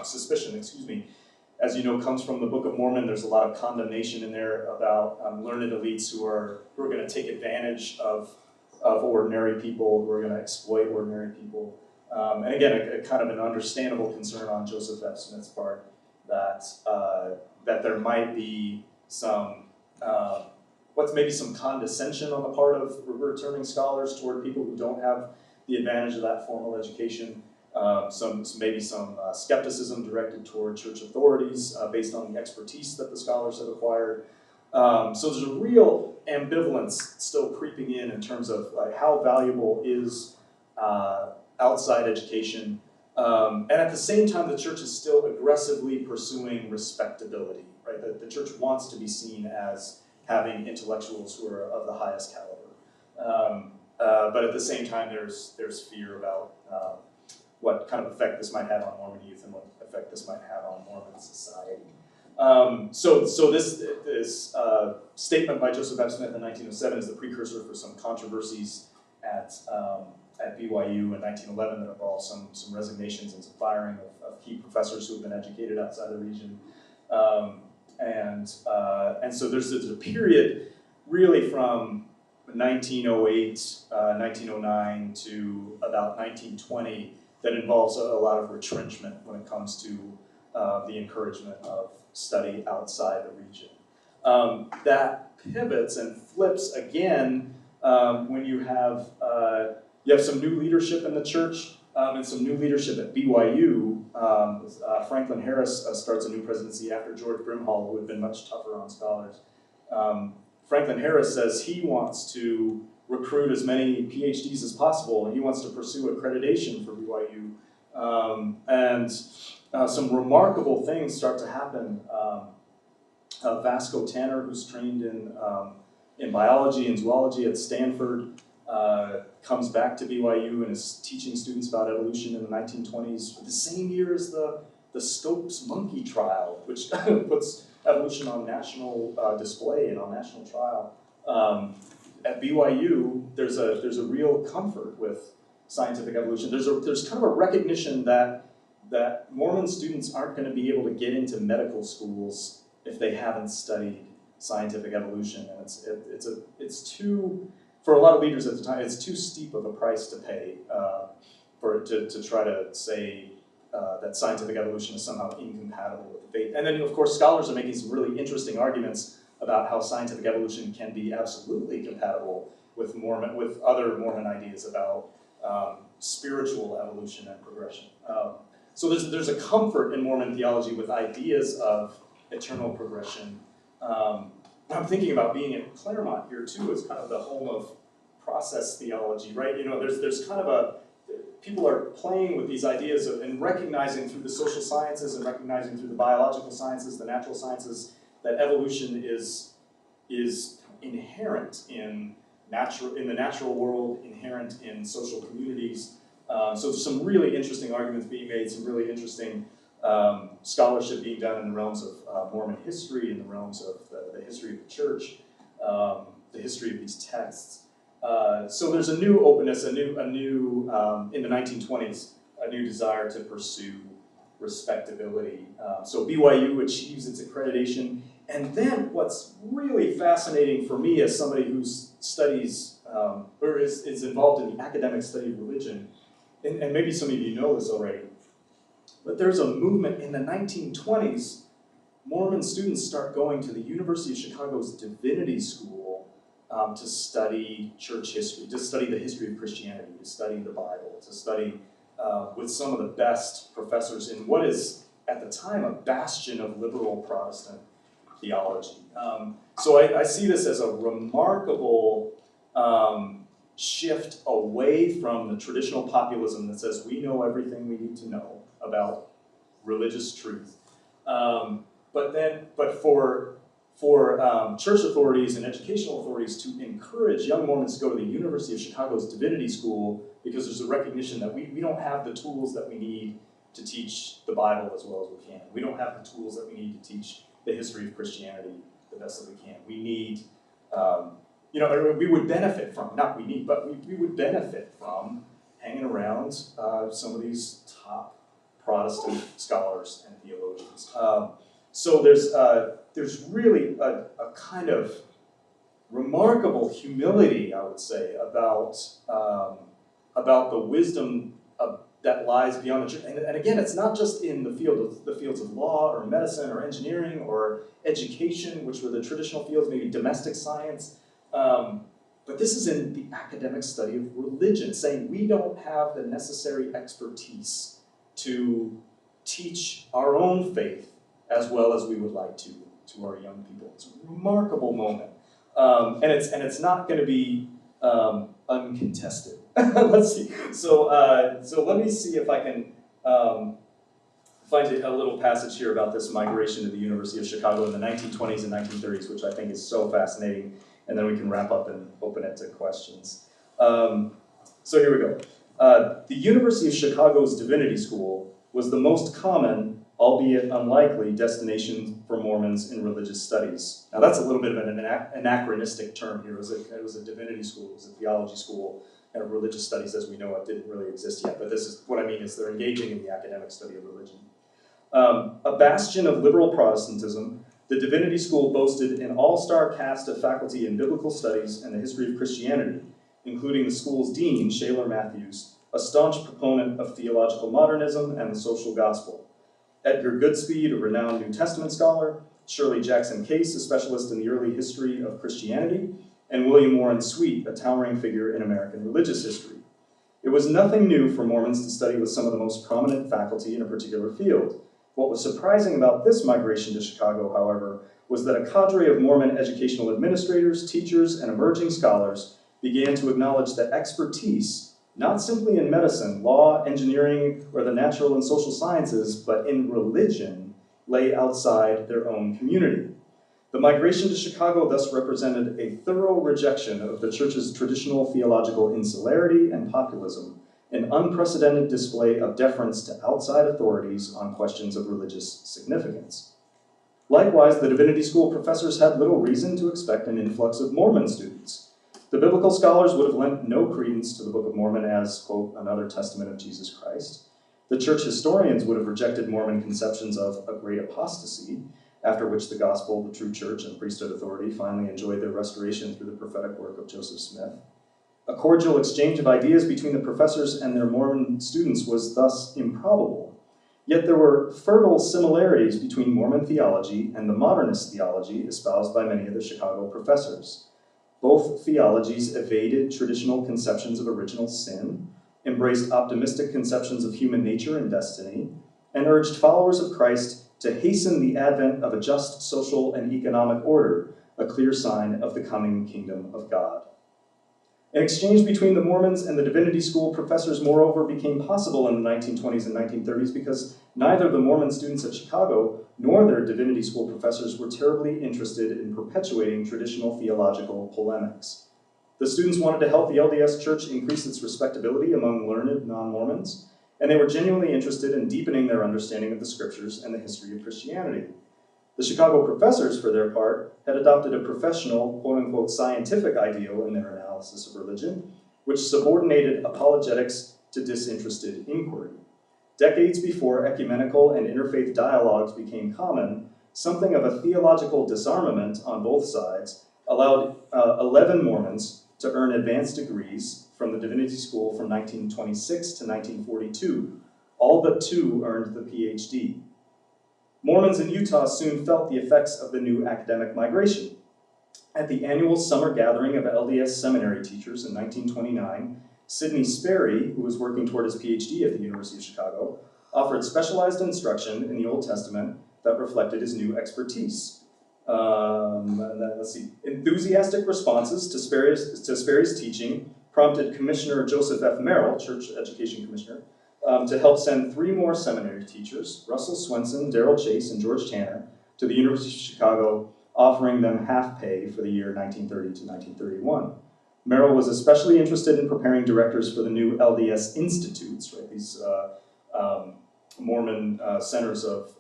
suspicion, as you know, comes from the Book of Mormon. There's a lot of condemnation in there about learned elites who are going to take advantage of ordinary people, who are going to exploit ordinary people. And again, a kind of an understandable concern on Joseph F. Smith's part that there might be some maybe some condescension on the part of returning scholars toward people who don't have the advantage of that formal education. Maybe some skepticism directed toward church authorities based on the expertise that the scholars have acquired. So there's a real ambivalence still creeping in terms of like how valuable is outside education. And at the same time, the church is still aggressively pursuing respectability, right? The church wants to be seen as having intellectuals who are of the highest caliber. But at the same time, there's fear about what kind of effect this might have on Mormon youth and what effect this might have on Mormon society. So this statement by Joseph F. Smith in 1907 is the precursor for some controversies at BYU in 1911 that involved some resignations and some firing of key professors who have been educated outside the region. And so there's a period really from 1908, 1909 to about 1920 that involves a lot of retrenchment when it comes to the encouragement of study outside the region. That pivots and flips again when you have some new leadership in the church and some new leadership at BYU. Franklin Harris starts a new presidency after George Brimhall, who had been much tougher on scholars. Franklin Harris says he wants to recruit as many PhDs as possible, and he wants to pursue accreditation for BYU. And some remarkable things start to happen. Vasco Tanner, who's trained in biology and zoology at Stanford, comes back to BYU and is teaching students about evolution in the 1920s, the same year as the Stokes monkey trial, which puts evolution on national display and on national trial. At BYU, there's a real comfort with scientific evolution. There's kind of a recognition that Mormon students aren't going to be able to get into medical schools if they haven't studied scientific evolution, and it's too, for a lot of leaders at the time, it's too steep of a price to pay to try to say that scientific evolution is somehow incompatible with the faith. And then, of course, scholars are making some really interesting arguments about how scientific evolution can be absolutely compatible with other Mormon ideas about spiritual evolution and progression. So there's a comfort in Mormon theology with ideas of eternal progression. I'm thinking about being at Claremont here too as kind of the home of process theology, right? You know, there's kind of people are playing with these ideas and recognizing through the social sciences and recognizing through the biological sciences, the natural sciences, that evolution is inherent in the natural world, inherent in social communities. So there's some really interesting arguments being made, some really interesting scholarship being done in the realms of Mormon history, in the realms of the history of the church, the history of these texts. So there's a new openness, a new in the 1920s, a new desire to pursue respectability. So BYU achieves its accreditation, and then what's really fascinating for me as somebody who studies or is involved in the academic study of religion, and maybe some of you know this already, but there's a movement in the 1920s. Mormon students start going to the University of Chicago's Divinity School to study church history, to study the history of Christianity, to study the Bible, to study with some of the best professors in what is, at the time, a bastion of liberal Protestant theology. So I see this as a remarkable shift away from the traditional populism that says we know everything we need to know about religious truth. But for church authorities and educational authorities to encourage young Mormons to go to the University of Chicago's Divinity School because there's a recognition that we don't have the tools that we need to teach the Bible as well as we can. We don't have the tools that we need to teach the history of Christianity the best that we can. We need, we would benefit from, not we need, but we would benefit from hanging around some of these top Protestant scholars and theologians. So there's really a kind of remarkable humility, I would say, about the wisdom that lies beyond the church. And again, it's not just in the fields of law or medicine or engineering or education, which were the traditional fields, maybe domestic science. But this is in the academic study of religion, saying we don't have the necessary expertise to teach our own faith as well as we would like to our young people. It's a remarkable moment. And it's not going to be uncontested. Let's see. So let me see if I can find a little passage here about this migration to the University of Chicago in the 1920s and 1930s, which I think is so fascinating. And then we can wrap up and open it to questions. So here we go. The University of Chicago's Divinity School was the most common, albeit unlikely, destination for Mormons in religious studies. Now that's a little bit of an anachronistic term here. It was a divinity school, it was a theology school, and religious studies as we know it didn't really exist yet. But this is what I mean is they're engaging in the academic study of religion. A bastion of liberal Protestantism, the Divinity School boasted an all-star cast of faculty in biblical studies and the history of Christianity, including the school's dean, Shaler Matthews, a staunch proponent of theological modernism and the social gospel. Edgar Goodspeed, a renowned New Testament scholar, Shirley Jackson Case, a specialist in the early history of Christianity, and William Warren Sweet, a towering figure in American religious history. It was nothing new for Mormons to study with some of the most prominent faculty in a particular field. What was surprising about this migration to Chicago, however, was that a cadre of Mormon educational administrators, teachers, and emerging scholars began to acknowledge that expertise, not simply in medicine, law, engineering, or the natural and social sciences, but in religion, lay outside their own community. The migration to Chicago thus represented a thorough rejection of the church's traditional theological insularity and populism, an unprecedented display of deference to outside authorities on questions of religious significance. Likewise, the Divinity School professors had little reason to expect an influx of Mormon students. The biblical scholars would have lent no credence to the Book of Mormon as, quote, another testament of Jesus Christ. The church historians would have rejected Mormon conceptions of a great apostasy, after which the gospel, the true church, and priesthood authority finally enjoyed their restoration through the prophetic work of Joseph Smith. A cordial exchange of ideas between the professors and their Mormon students was thus improbable. Yet there were fertile similarities between Mormon theology and the modernist theology espoused by many of the Chicago professors. Both theologies evaded traditional conceptions of original sin, embraced optimistic conceptions of human nature and destiny, and urged followers of Christ to hasten the advent of a just social and economic order, a clear sign of the coming kingdom of God. An exchange between the Mormons and the Divinity School professors, moreover, became possible in the 1920s and 1930s because neither the Mormon students at Chicago nor their Divinity School professors were terribly interested in perpetuating traditional theological polemics. The students wanted to help the LDS Church increase its respectability among learned non-Mormons, and they were genuinely interested in deepening their understanding of the scriptures and the history of Christianity. The Chicago professors, for their part, had adopted a professional, quote-unquote, scientific ideal in their analysis of religion, which subordinated apologetics to disinterested inquiry. Decades before ecumenical and interfaith dialogues became common, something of a theological disarmament on both sides allowed 11 Mormons to earn advanced degrees from the Divinity School from 1926 to 1942. All but 2 earned the PhD. Mormons in Utah soon felt the effects of the new academic migration. At the annual summer gathering of LDS seminary teachers in 1929, Sidney Sperry, who was working toward his PhD at the University of Chicago, offered specialized instruction in the Old Testament that reflected his new expertise. Let's see. Enthusiastic responses to Sperry's teaching prompted Commissioner Joseph F. Merrill, Church Education Commissioner, to help send 3 more seminary teachers, Russell Swenson, Darrell Chase, and George Tanner, to the University of Chicago, offering them half pay for the year 1930 to 1931. Merrill was especially interested in preparing directors for the new LDS institutes, right, these Mormon centers of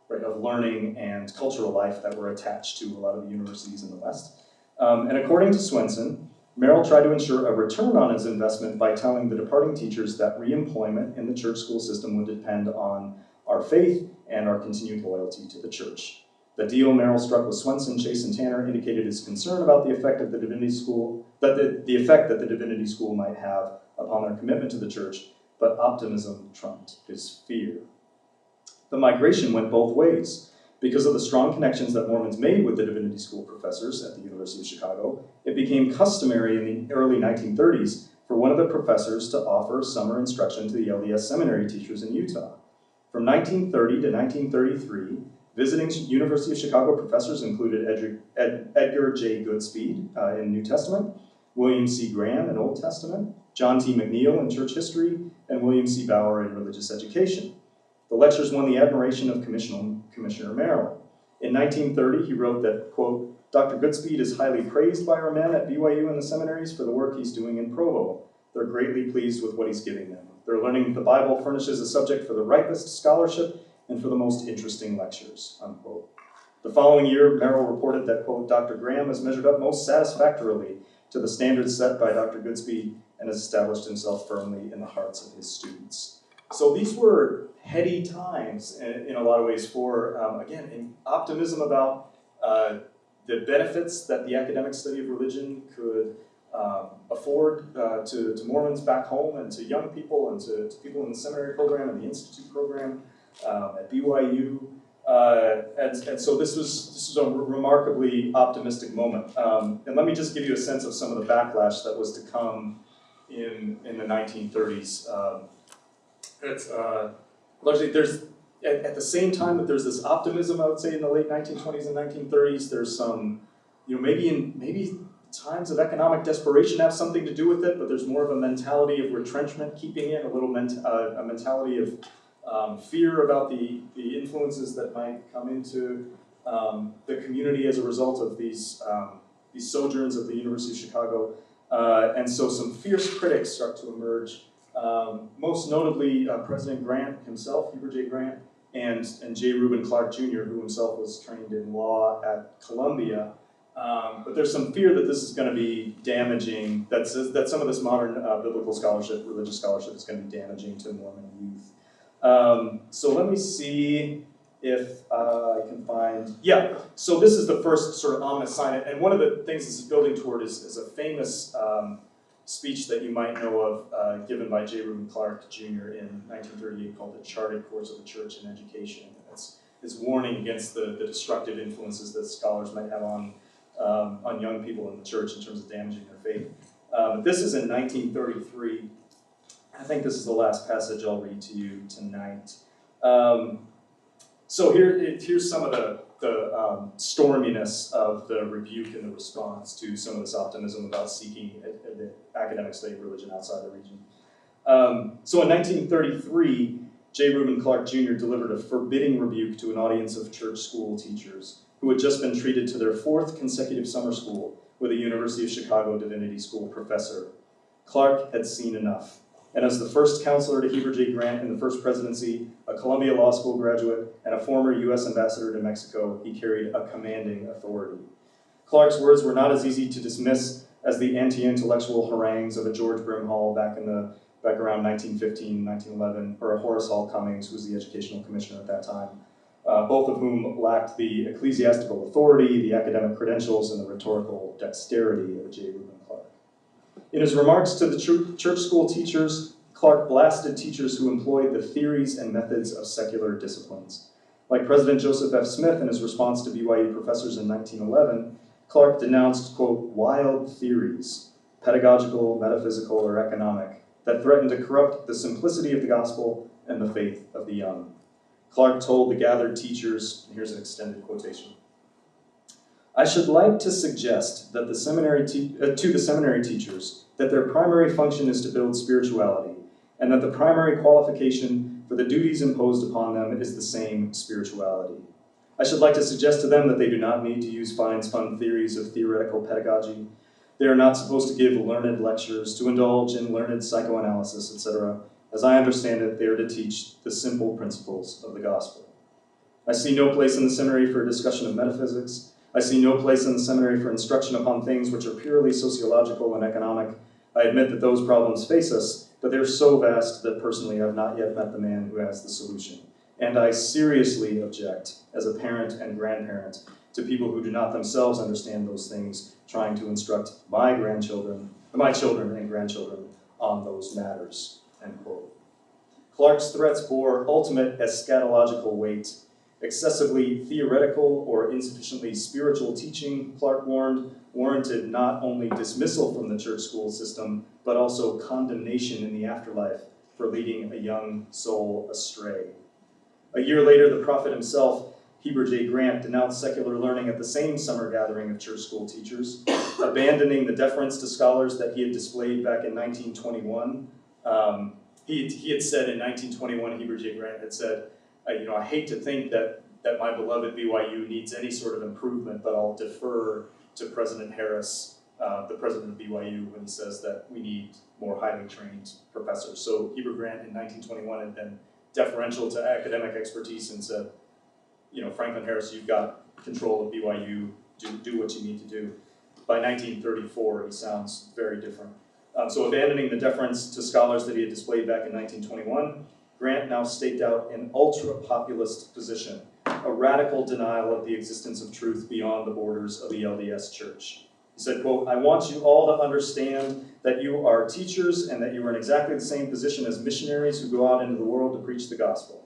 learning and cultural life that were attached to a lot of the universities in the West. And according to Swenson, Merrill tried to ensure a return on his investment by telling the departing teachers that reemployment in the church school system would depend on our our faith and our continued loyalty to the church. The deal Merrill struck with Swenson, Chase, and Tanner indicated his concern about the effect of the Divinity School, the effect that the Divinity School might have upon their commitment to the church, but optimism trumped his fear. The migration went both ways. Because of the strong connections that Mormons made with the Divinity School professors at the University of Chicago, it became customary in the early 1930s for one of the professors to offer summer instruction to the LDS seminary teachers in Utah. From 1930 to 1933, visiting University of Chicago professors included Edgar J. Goodspeed in New Testament, William C. Graham in Old Testament, John T. McNeil in church history, and William C. Bauer in religious education. The lectures won the admiration of Commissioner Merrill. In 1930, he wrote that, quote, Dr. Goodspeed is highly praised by our men at BYU and the seminaries for the work he's doing in Provo. They're greatly pleased with what he's giving them. Their learning the Bible furnishes a subject for the ripest scholarship and for the most interesting lectures, unquote. The following year, Merrill reported that, quote, Dr. Graham has measured up most satisfactorily to the standards set by Dr. Goodspeed and has established himself firmly in the hearts of his students. So these were heady times in a lot of ways for, again, optimism about the benefits that the academic study of religion could afford to Mormons back home and to young people and to people in the seminary program and the institute program at BYU. And so this was a remarkably optimistic moment. And let me just give you a sense of some of the backlash that was to come in the 1930s. It's largely at the same time that there's this optimism, I would say, in the late 1920s and 1930s, there's some, maybe times of economic desperation have something to do with it, but there's more of a mentality of retrenchment keeping in, a mentality of fear about the influences that might come into the community as a result of these sojourns at the University of Chicago. And so some fierce critics start to emerge. Most notably, President Grant himself, Heber J. Grant, and J. Reuben Clark Jr., who himself was trained in law at Columbia. But there's some fear that this is going to be damaging, that some of this modern biblical scholarship, religious scholarship, is going to be damaging to Mormon youth. So let me see if I can find, so this is the first sort of ominous sign, and one of the things this is building toward is a famous speech that you might know of, given by J. Reuben Clark Jr. in 1938 called The Charted Course of the Church in Education. It's warning against the destructive influences that scholars might have on young people in the church in terms of damaging their faith. This is in 1933. I think this is the last passage I'll read to you tonight. So here's some of the storminess of the rebuke and the response to some of this optimism about seeking the academic study of religion outside the region. So in 1933, J. Reuben Clark Jr. delivered a forbidding rebuke to an audience of church school teachers who had just been treated to their 4th consecutive summer school with a University of Chicago Divinity School professor. Clark had seen enough. And as the first counselor to Heber J. Grant in the first presidency, a Columbia Law School graduate, and a former U.S. ambassador to Mexico, he carried a commanding authority. Clark's words were not as easy to dismiss as the anti-intellectual harangues of a George Brimhall back around 1915, 1911, or a Horace Hall Cummings, who was the educational commissioner at that time, both of whom lacked the ecclesiastical authority, the academic credentials, and the rhetorical dexterity of J. Reuben Clark. In his remarks to the church school teachers, Clark blasted teachers who employed the theories and methods of secular disciplines. Like President Joseph F. Smith in his response to BYU professors in 1911, Clark denounced, quote, wild theories, pedagogical, metaphysical, or economic, that threatened to corrupt the simplicity of the gospel and the faith of the young. Clark told the gathered teachers, and here's an extended quotation, I should like to suggest that to the seminary teachers that their primary function is to build spirituality, and that the primary qualification for the duties imposed upon them is the same spirituality. I should like to suggest to them that they do not need to use fine-spun theories of theoretical pedagogy. They are not supposed to give learned lectures, to indulge in learned psychoanalysis, etc. As I understand it, they are to teach the simple principles of the gospel. I see no place in the seminary for a discussion of metaphysics. I see no place in the seminary for instruction upon things which are purely sociological and economic. I admit that those problems face us, but they're so vast that personally I have not yet met the man who has the solution. And I seriously object, as a parent and grandparent, to people who do not themselves understand those things, trying to instruct my children and grandchildren on those matters, end quote. Clarke's threats bore ultimate eschatological weight. Excessively theoretical or insufficiently spiritual teaching, Clarke warned, warranted not only dismissal from the church school system, but also condemnation in the afterlife for leading a young soul astray. A year later, the prophet himself, Heber J. Grant, denounced secular learning at the same summer gathering of church school teachers, abandoning the deference to scholars that he had displayed back in 1921. He had said in 1921, Heber J. Grant had said, I hate to think that my beloved BYU needs any sort of improvement, but I'll defer to President Harris, the president of BYU, when he says that we need more highly trained professors. So Heber Grant in 1921 had been deferential to academic expertise and said, Franklin Harris, you've got control of BYU, do what you need to do. By 1934, he sounds very different. So abandoning the deference to scholars that he had displayed back in 1921, Grant now staked out an ultra-populist position, a radical denial of the existence of truth beyond the borders of the LDS Church. He said, quote, I want you all to understand that you are teachers and that you are in exactly the same position as missionaries who go out into the world to preach the gospel.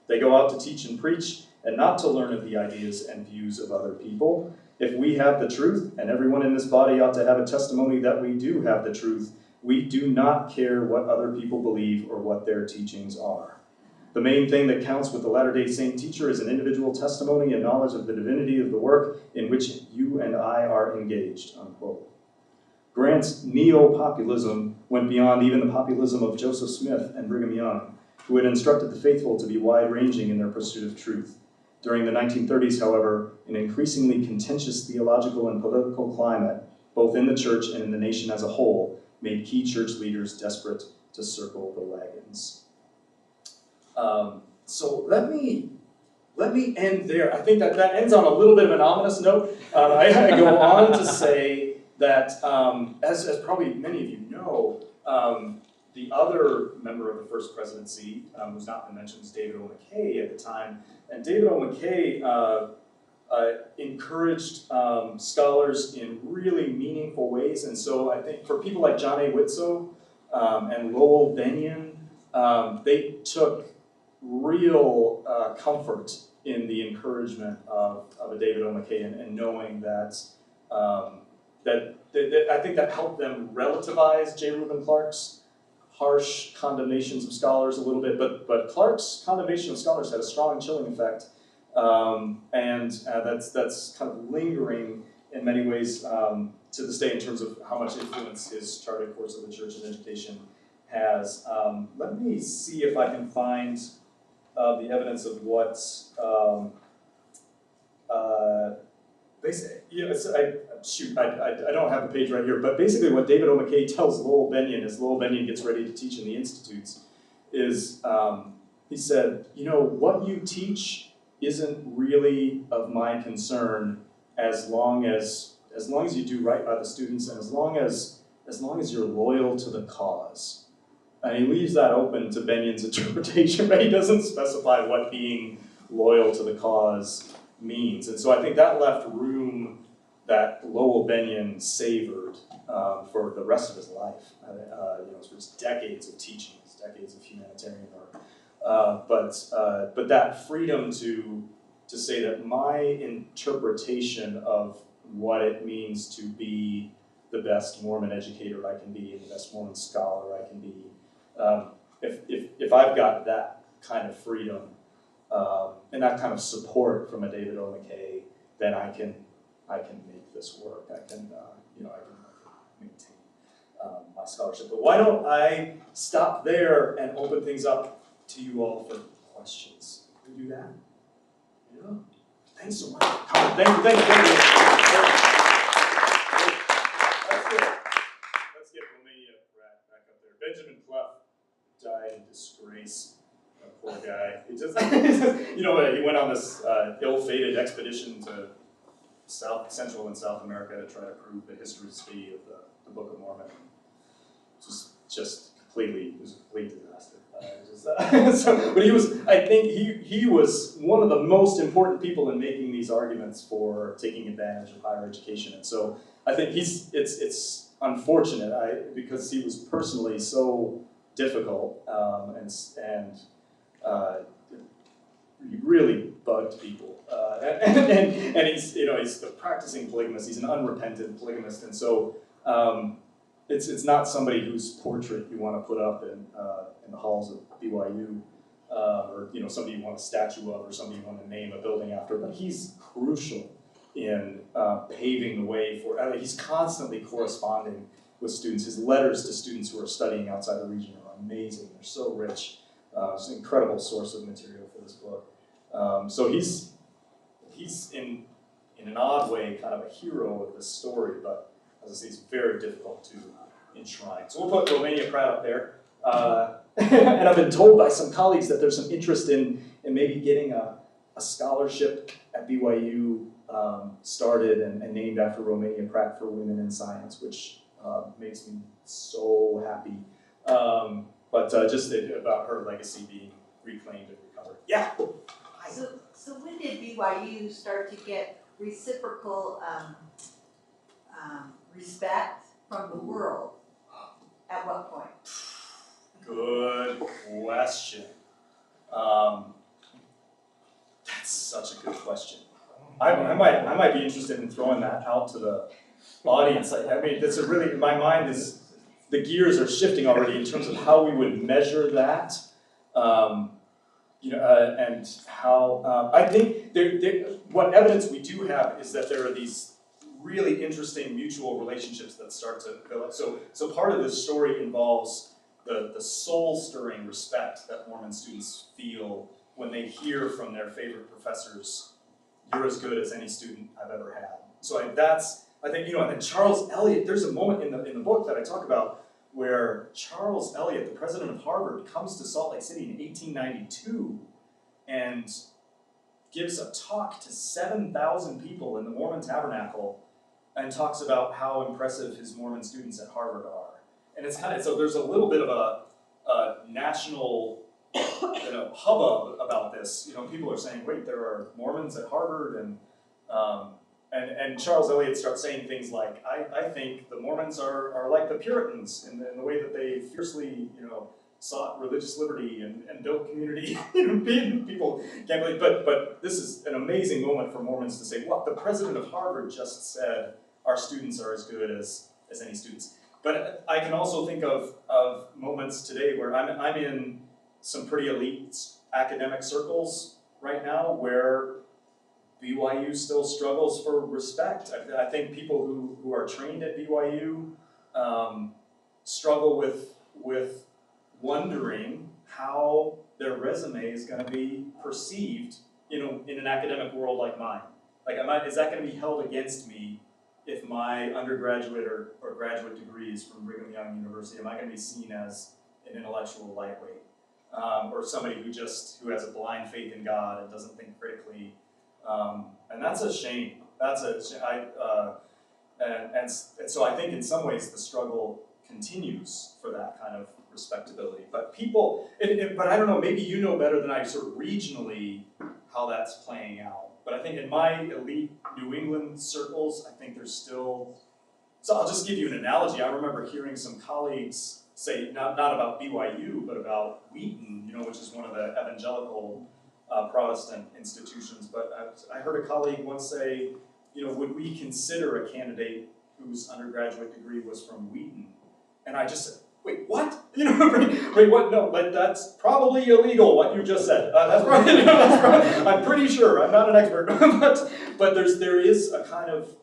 They go out to teach and preach and not to learn of the ideas and views of other people. If we have the truth, and everyone in this body ought to have a testimony that we do have the truth, we do not care what other people believe or what their teachings are. The main thing that counts with the Latter-day Saint teacher is an individual testimony and knowledge of the divinity of the work in which you and I are engaged, unquote. Grant's neo-populism went beyond even the populism of Joseph Smith and Brigham Young, who had instructed the faithful to be wide-ranging in their pursuit of truth. During the 1930s, however, an increasingly contentious theological and political climate, both in the church and in the nation as a whole, made key church leaders desperate to circle the wagons. So let me end there. I think that ends on a little bit of an ominous note. I go on to say that, as probably many of you know, the other member of the First Presidency, who's not been mentioned, is David O. McKay at the time. And David O. McKay encouraged scholars in really meaningful ways. And so I think for people like John A. Whitsoe and Lowell Bennion, they took real comfort in the encouragement of a David O. McKay and knowing that, I think that helped them relativize J. Reuben Clarke's harsh condemnations of scholars a little bit, but Clarke's condemnation of scholars had a strong chilling effect, and that's kind of lingering in many ways to this day in terms of how much influence his charted course of the church and education has. Let me see if I can find the evidence of what basically, I don't have the page right here, but basically what David O. McKay tells Lowell Bennion as Lowell Bennion gets ready to teach in the institutes is, he said, what you teach isn't really of my concern as long as you do right by the students and as long as you're loyal to the cause. And he leaves that open to Bennion's interpretation, right? He doesn't specify what being loyal to the cause means. And so I think that left room that Lowell Bennion savored for the rest of his life. It's decades of teaching, it's decades of humanitarian work. But that freedom to say that my interpretation of what it means to be the best Mormon educator I can be and the best Mormon scholar I can be, if I've got that kind of freedom and that kind of support from a David O. McKay, then I can make this work. I can maintain my scholarship. But why don't I stop there and open things up to you all for questions? Can we do that? Yeah. Thanks so much. Thank you. Let's get Romania back up there. Benjamin Clough died in disgrace. Poor guy. He just, he went on this ill-fated expedition to Central and South America to try to prove the historicity of the Book of Mormon. It was a complete disaster. But he was, I think he was one of the most important people in making these arguments for taking advantage of higher education. And so I think it's unfortunate because he was personally so difficult and he really bugged people. And he's he's a practicing polygamist. He's an unrepentant polygamist, and so it's not somebody whose portrait you want to put up in the halls of BYU, or somebody you want a statue of, or somebody you want to name a building after. But he's crucial in paving the way for. He's constantly corresponding with students. His letters to students who are studying outside the region are amazing. They're so rich. It's an incredible source of material for this book. So he's in an odd way kind of a hero of this story, but as I say, it's very difficult to enshrine. So we'll put Romania Pratt up there. And I've been told by some colleagues that there's some interest in maybe getting a scholarship at BYU started and named after Romania Pratt for Women in Science, which makes me so happy. But just about her legacy being reclaimed and recovered. Yeah. So when did BYU start to get reciprocal respect from the world? At what point? Good question. That's such a good question. I might be interested in throwing that out to the audience. I mean, that's my mind is, the gears are shifting already in terms of how we would measure that. And how I think what evidence we do have is that there are these really interesting mutual relationships that start to develop. So part of this story involves the soul-stirring respect that Mormon students feel when they hear from their favorite professors, "You're as good as any student I've ever had." So I think and then Charles Eliot. There's a moment in the book that I talk about where Charles Eliot, the president of Harvard, comes to Salt Lake City in 1892 and gives a talk to 7,000 people in the Mormon Tabernacle and talks about how impressive his Mormon students at Harvard are. And it's so there's a little bit of a national hubbub about this. People are saying, wait, there are Mormons at Harvard, and Charles Eliot starts saying things like, I think the Mormons are like the Puritans in the way that they fiercely, sought religious liberty and built community. People can't believe, but this is an amazing moment for Mormons to say, well, the president of Harvard just said our students are as good as any students. But I can also think of moments today where I'm in some pretty elite academic circles right now where BYU still struggles for respect. I think people who are trained at BYU struggle with wondering how their resume is going to be perceived, in an academic world like mine. Like, is that going to be held against me if my undergraduate or graduate degree is from Brigham Young University? Am I going to be seen as an intellectual lightweight, or somebody who has a blind faith in God and doesn't think critically? And that's a shame. And so I think in some ways the struggle continues for that kind of respectability. But but I don't know, maybe you know better than I sort of regionally how that's playing out. But I think in my elite New England circles, I think there's still, so I'll just give you an analogy. I remember hearing some colleagues say, not about BYU, but about Wheaton, which is one of the evangelical Protestant institutions. But I heard a colleague once say, would we consider a candidate whose undergraduate degree was from Wheaton? And I just said, wait, what? Wait, what? No, but that's probably illegal, what you just said. That's probably, I'm pretty sure, I'm not an expert. but there is a kind of,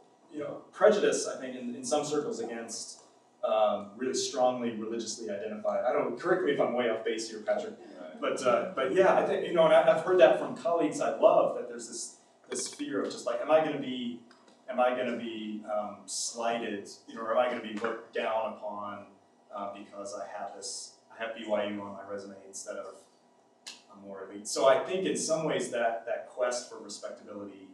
prejudice, I think, in some circles against really strongly religiously identified. I don't know, correct me if I'm way off base here, Patrick. But yeah, I think, and I've heard that from colleagues I love, that there's this fear of just like, am I going to be slighted, or am I going to be looked down upon because I have BYU on my resume instead of a more elite. So I think in some ways that quest for respectability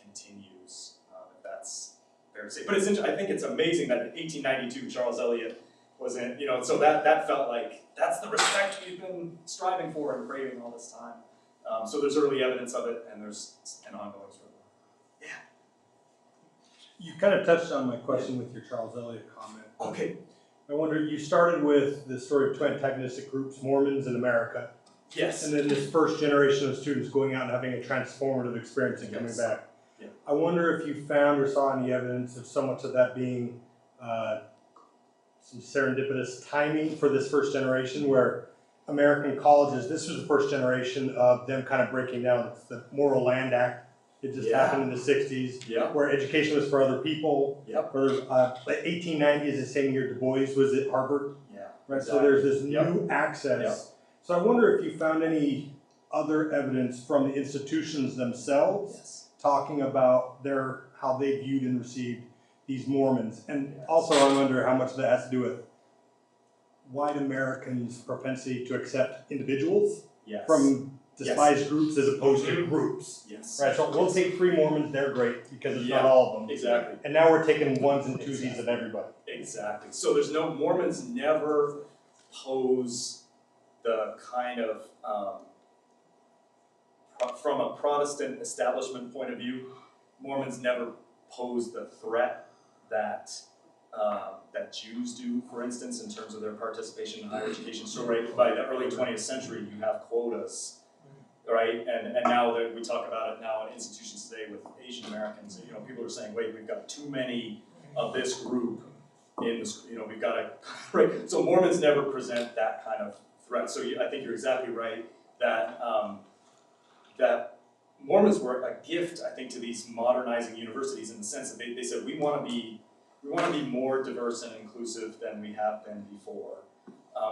continues, if that's fair to say. But I think it's amazing that in 1892 Charles Eliot was in, you know, so that felt like that's the respect we've been striving for and craving all this time. So there's early evidence of it, and there's an ongoing struggle. You kind of touched on my question with your Charles Elliott comment. Okay. I wonder, you started with the story of two antagonistic groups, Mormons in America, Yes. and then this first generation of students going out and having a transformative experience and coming Yes. back. Yeah. I wonder if you found or saw any evidence of so much of that being some serendipitous timing for this first generation, where American colleges, this was the first generation of them kind of breaking down. It's the Moral Land Act. It just happened in the 60s, Yep. where education was for other people. Yep. Where like 1890 is the same year Du Bois was at Harvard. Yeah. Right, Exactly. so there's this Yep. new access. Yep. So I wonder if you found any other evidence from the institutions themselves Yes. talking about how they viewed and received these Mormons. And also I wonder how much that has to do with white Americans' propensity to accept individuals Yes. from despised groups as opposed to groups. Yes. Right, so we'll take 3 Mormons, they're great, because it's not Yeah. all of them. Exactly. And now we're taking ones and twosies of everybody. Exactly. So there's no, Mormons never pose the kind of, from a Protestant establishment point of view, Mormons never pose the threat that that Jews do, for instance, in terms of their participation in higher education. So right by the early 20th century, you have quotas, right? And now that we talk about it now in institutions today with Asian Americans, you know, people are saying, wait, we've got too many of this group in this, you know, we've got to, right? So Mormons never present that kind of threat. So I think you're exactly right that that Mormons were a gift, I think, to these modernizing universities in the sense that they said we want to be more diverse and inclusive than we have been before.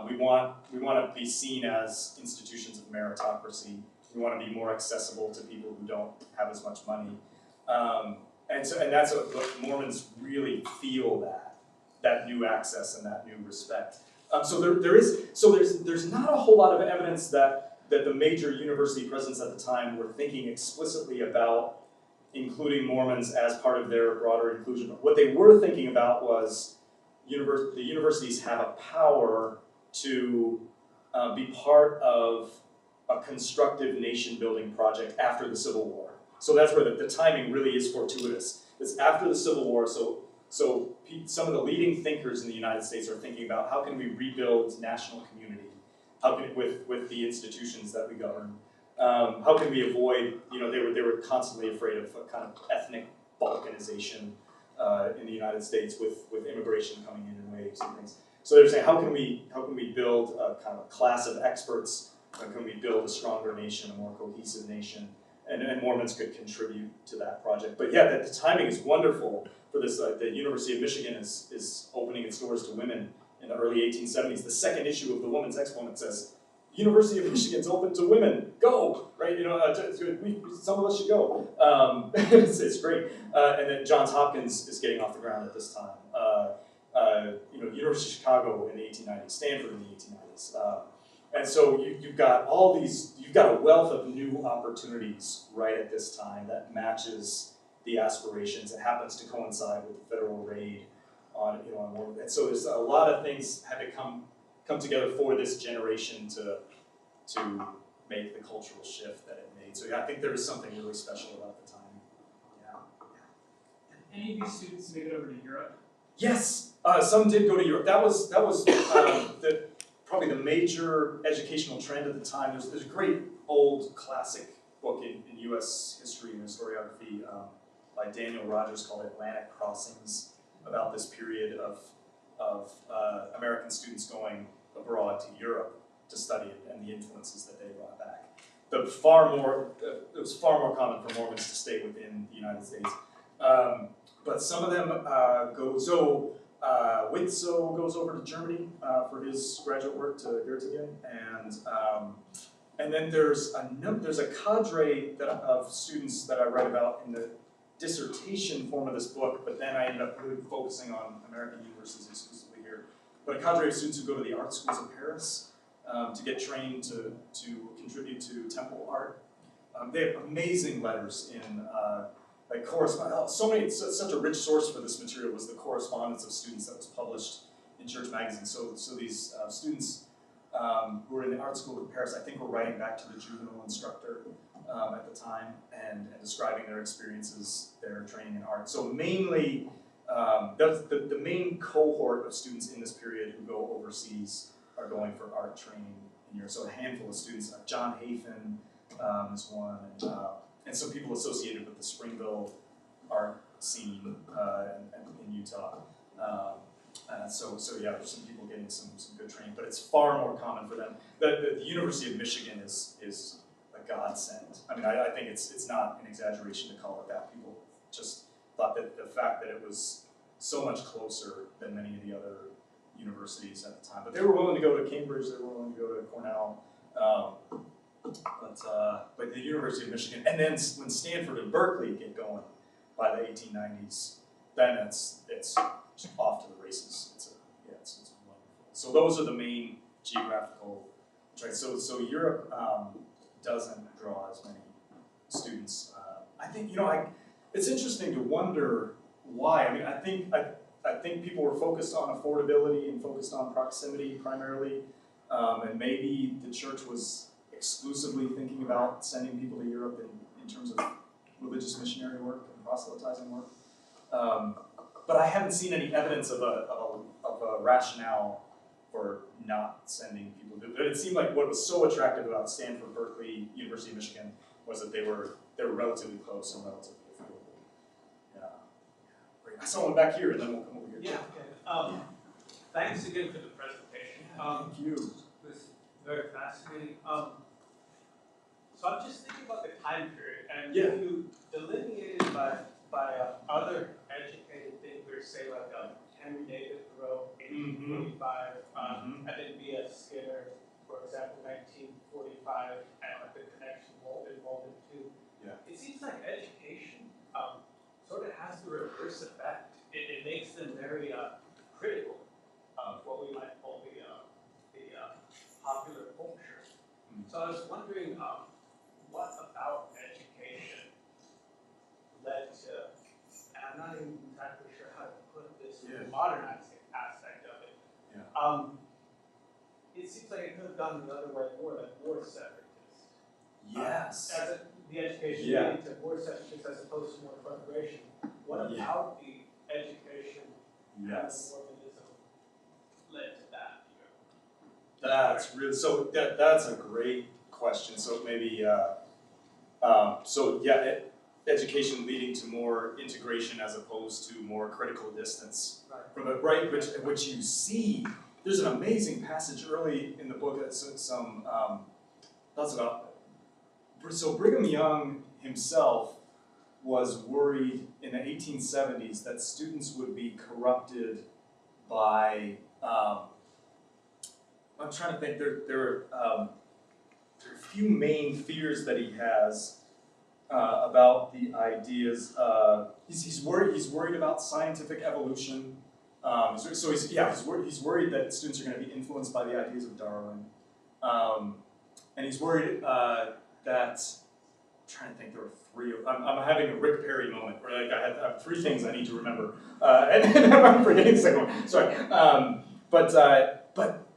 We want to be seen as institutions of meritocracy. We want to be more accessible to people who don't have as much money, and that's what Mormons really feel that new access and that new respect. So there's not a whole lot of evidence that the major university presidents at the time were thinking explicitly about including Mormons as part of their broader inclusion. What they were thinking about was the universities have a power to be part of a constructive nation-building project after the Civil War. So that's where the timing really is fortuitous. It's after the Civil War, so some of the leading thinkers in the United States are thinking about how can we rebuild national community, how can with the institutions that we govern. How can we avoid, you know, they were constantly afraid of a kind of ethnic balkanization in the United States with immigration coming in waves and things. So they're saying, how can we build a kind of class of experts? How can we build a stronger nation, a more cohesive nation? And Mormons could contribute to that project. But yeah, the timing is wonderful for this. The University of Michigan is opening its doors to women in the early 1870s. The second issue of the Woman's Exponent says, University of Michigan's open to women. Go, right? You know, some of us should go. It's great. And then Johns Hopkins is getting off the ground at this time. You know, University of Chicago in the 1890s, Stanford in the 1890s, and so you've got all these. You've got a wealth of new opportunities right at this time that matches the aspirations. It happens to coincide with the federal raid on Mormon. And so there's a lot of things had to come together for this generation to make the cultural shift that it made. So yeah, I think there was something really special about the time. Yeah. Any of these students made it over to Europe? Yes, some did go to Europe. That was probably the major educational trend at the time. There's a great old classic book in U.S. history and historiography by Daniel Rogers called Atlantic Crossings, about this period of American students going abroad to Europe to study and the influences that they brought back. It was far more common for Mormons to stay within the United States. But some of them go, so Witzel goes over to Germany for his graduate work to Göttingen, and then there's a cadre of students that I write about in the dissertation form of this book, but then I ended up really focusing on American universities exclusively here. But a cadre of students who go to the art schools of Paris to get trained to contribute to temple art. They have amazing letters in correspondence. Such a rich source for this material was the correspondence of students that was published in church magazines. So these students who were in the art school in Paris, I think, were writing back to the juvenile instructor at the time and describing their experiences, their training in art. So mainly, the main cohort of students in this period who go overseas are going for art training in Europe. So a handful of students, John Hafen is one, and some people associated with the Springville art scene in Utah. So yeah, there's some people getting some good training, but it's far more common for them. The University of Michigan is a godsend. I mean, I think it's not an exaggeration to call it that. People just thought that the fact that it was so much closer than many of the other universities at the time, but they were willing to go to Cambridge, they were willing to go to Cornell, but the University of Michigan, and then when Stanford and Berkeley get going by the 1890s, then it's just off to the races. It's wonderful. So those are the main geographical traits. So Europe doesn't draw as many students. I think it's interesting to wonder why. I mean, I think people were focused on affordability and focused on proximity primarily, and maybe the church was exclusively thinking about sending people to Europe in terms of religious missionary work and proselytizing work. But I haven't seen any evidence of a rationale for not sending people. But it seemed like what was so attractive about Stanford, Berkeley, University of Michigan was that they were relatively close and relatively affordable. Yeah. Great. I saw one back here, and then we'll come over here. Yeah, okay. Thanks again for the presentation. Thank you. It was very fascinating. So I'm just thinking about the time period, and Yeah. you delineated by other educated thinkers, say like Henry David Thoreau, 1845, and then B.S. Skinner, for example, 1945, and like the connection enrollment too. Yeah. It seems like education sort of has the reverse effect. It makes them very critical of what we might call the popular culture. So I was wondering, what about education led to, and I'm not even exactly sure how to put this, Yeah. modernizing aspect of it. Yeah. It seems like it could have gone the other way, more separatist. Yes. The education Yeah. leading to more separatist as opposed to more cooperation. What Yeah. about the education Yes. and Mormonism led to that? That's really that's a great question. So maybe education leading to more integration as opposed to more critical distance from it, right? Which you see. There's an amazing passage early in the book that's some thoughts about. So Brigham Young himself was worried in the 1870s that students would be corrupted by. I'm trying to think. There are a few main fears that he has about the ideas. He's worried about scientific evolution. He's worried that students are going to be influenced by the ideas of Darwin, and he's worried that. I'm trying to think. There were three. I'm having a Rick Perry moment where like I have three things I need to remember, and I'm forgetting the second one. Sorry,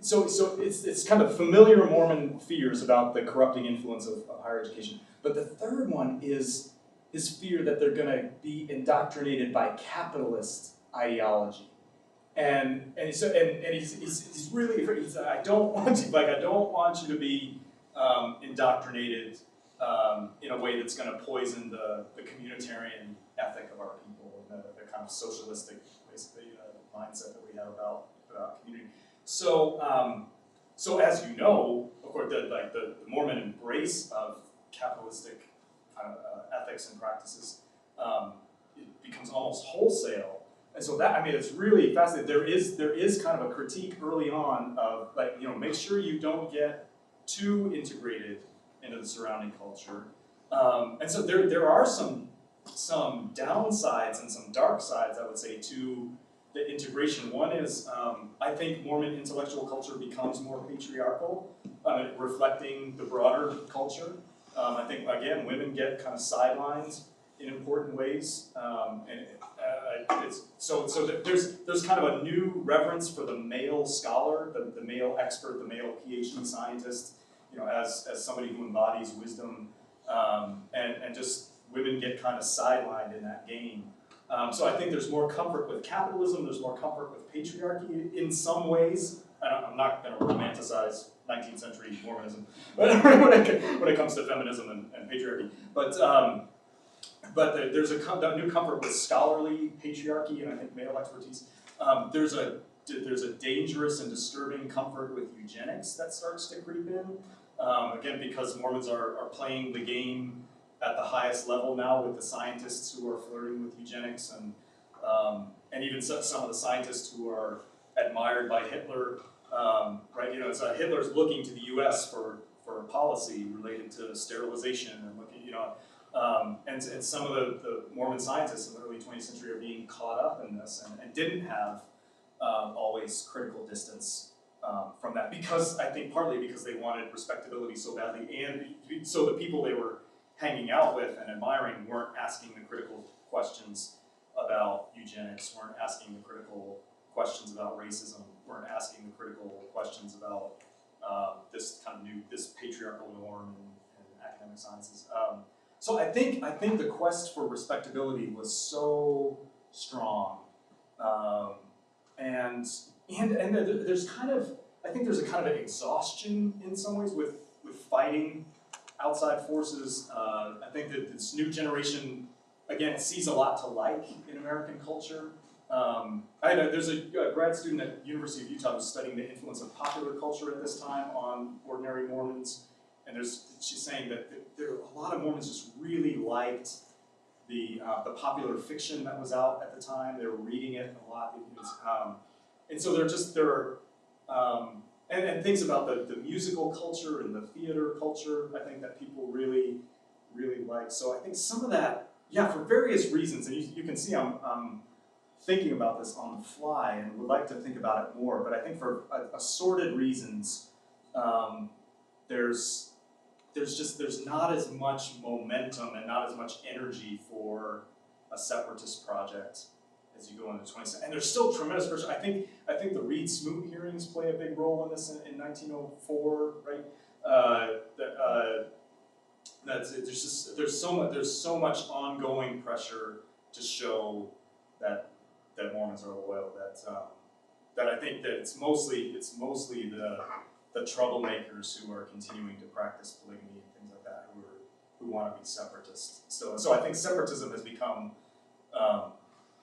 So it's kind of familiar Mormon fears about the corrupting influence of higher education. But the third one is his fear that they're going to be indoctrinated by capitalist ideology, and he's really afraid. He said, I don't want you to be indoctrinated in a way that's going to poison the communitarian ethic of our people and the kind of socialistic, basically, mindset that we have about community. So as you know, of course, the Mormon embrace of capitalistic ethics and practices it becomes almost wholesale, and so it's really fascinating. There is kind of a critique early on of make sure you don't get too integrated into the surrounding culture, and so there are some downsides and some dark sides, I would say, to the integration. One is, I think Mormon intellectual culture becomes more patriarchal, reflecting the broader culture. I think, again, women get kind of sidelined in important ways, there's kind of a new reverence for the male scholar, the male expert, the male PhD scientist, as somebody who embodies wisdom, and just women get kind of sidelined in that game. So I think there's more comfort with capitalism, there's more comfort with patriarchy in some ways. I'm not going to romanticize 19th century Mormonism when it comes to feminism and patriarchy, but there's a new comfort with scholarly patriarchy and I think male expertise. There's a dangerous and disturbing comfort with eugenics that starts to creep in. Again, because Mormons are playing the game at the highest level now with the scientists who are flirting with eugenics and even some of the scientists who are admired by Hitler, right? Hitler's looking to the U.S. for policy related to sterilization and looking, and some of the Mormon scientists in the early 20th century are being caught up in this and didn't have always critical distance from that, because I think partly because they wanted respectability so badly, and so the people they were hanging out with and admiring weren't asking the critical questions about eugenics, weren't asking the critical questions about racism, weren't asking the critical questions about this patriarchal norm in academic sciences. So I think the quest for respectability was so strong, and there's a kind of exhaustion in some ways with fighting outside forces. I think that this new generation, again, sees a lot to like in American culture. There's a grad student at University of Utah who's studying the influence of popular culture at this time on ordinary Mormons, and she's saying that there a lot of Mormons just really liked the popular fiction that was out at the time. They were reading it a lot, and so and things about the musical culture and the theater culture, I think that people really, really like. So I think some of that, for various reasons, and you can see I'm thinking about this on the fly and would like to think about it more, but I think for assorted reasons, there's not as much momentum and not as much energy for a separatist project as you go into 20th, and there's still tremendous pressure. I think the Reed-Smoot hearings play a big role in this in 1904, right? There's so much ongoing pressure to show that Mormons are loyal. That I think that it's mostly the troublemakers who are continuing to practice polygamy and things like that who want to be separatists still. And so I think separatism has become.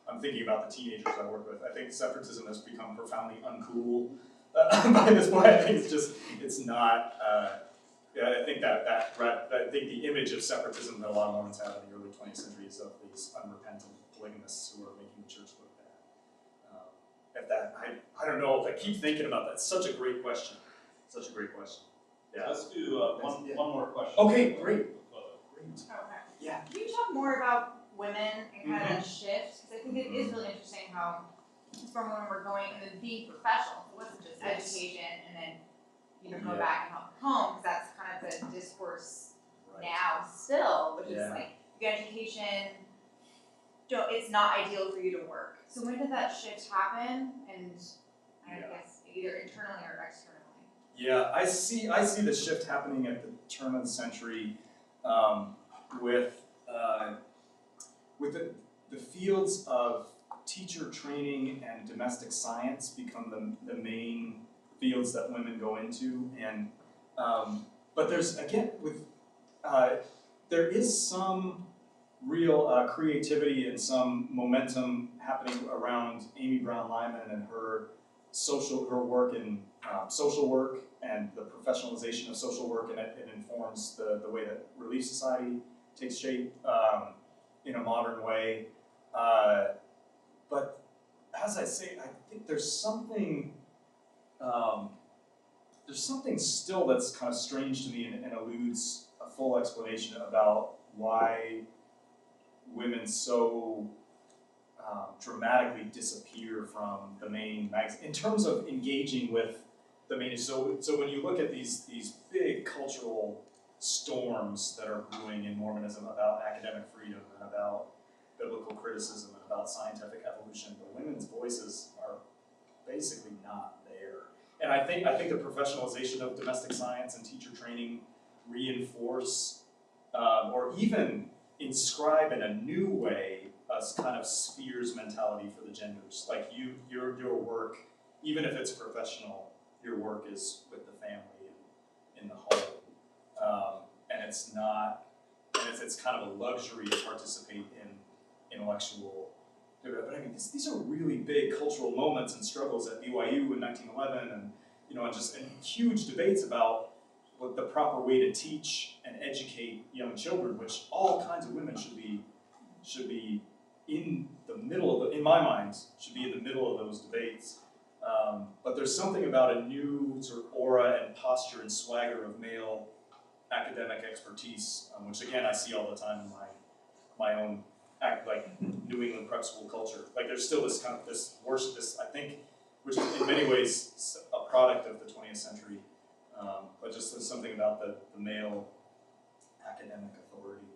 I'm thinking about the teenagers I work with. I think separatism has become profoundly uncool by this point. I think it's not. I think I think the image of separatism that a lot of Mormons have in the early 20th century is of these unrepentant polygamists who are making the church look bad. I don't know if I keep thinking about that. It's such a great question. Such a great question. Yeah. Let's do one more question. Okay, great. Okay. Yeah. Can you talk more about women and kind of that shift? Because I think it is really interesting how from when we're going and then being professional, it wasn't just education and then go back and help at home, because that's kind of the discourse now still, which is like education. It's not ideal for you to work. So when did that shift happen? And I guess either internally or externally. Yeah, I see the shift happening at the turn of the century with the fields of teacher training and domestic science become the main fields that women go into, and but there's again there is some real creativity and some momentum happening around Amy Brown Lyman and her work in social work and the professionalization of social work, and it informs the way that Relief Society takes shape in a modern way. But as I say, I think there's something still that's kind of strange to me and eludes a full explanation about why women so dramatically disappear from the main magazine in terms of engaging with the main. So when you look at these big cultural storms that are brewing in Mormonism about academic freedom and about biblical criticism and about scientific evolution, the women's voices are basically not there. And I think the professionalization of domestic science and teacher training reinforce or even inscribe in a new way a kind of spheres mentality for the genders. Like your work, even if it's professional, your work is with the family and in the home. And it's not, and it's kind of a luxury to participate in intellectual debate. But I mean, these are really big cultural moments and struggles at BYU in 1911, and and huge debates about what the proper way to teach and educate young children, which all kinds of women should be in the middle of in my mind, should be in the middle of those debates. But there's something about a new sort of aura and posture and swagger of male academic expertise, which again I see all the time in my own New England prep school culture. Like there's still this kind of this worship, I think, which is in many ways a product of the 20th century. But just there's something about the male academic authority,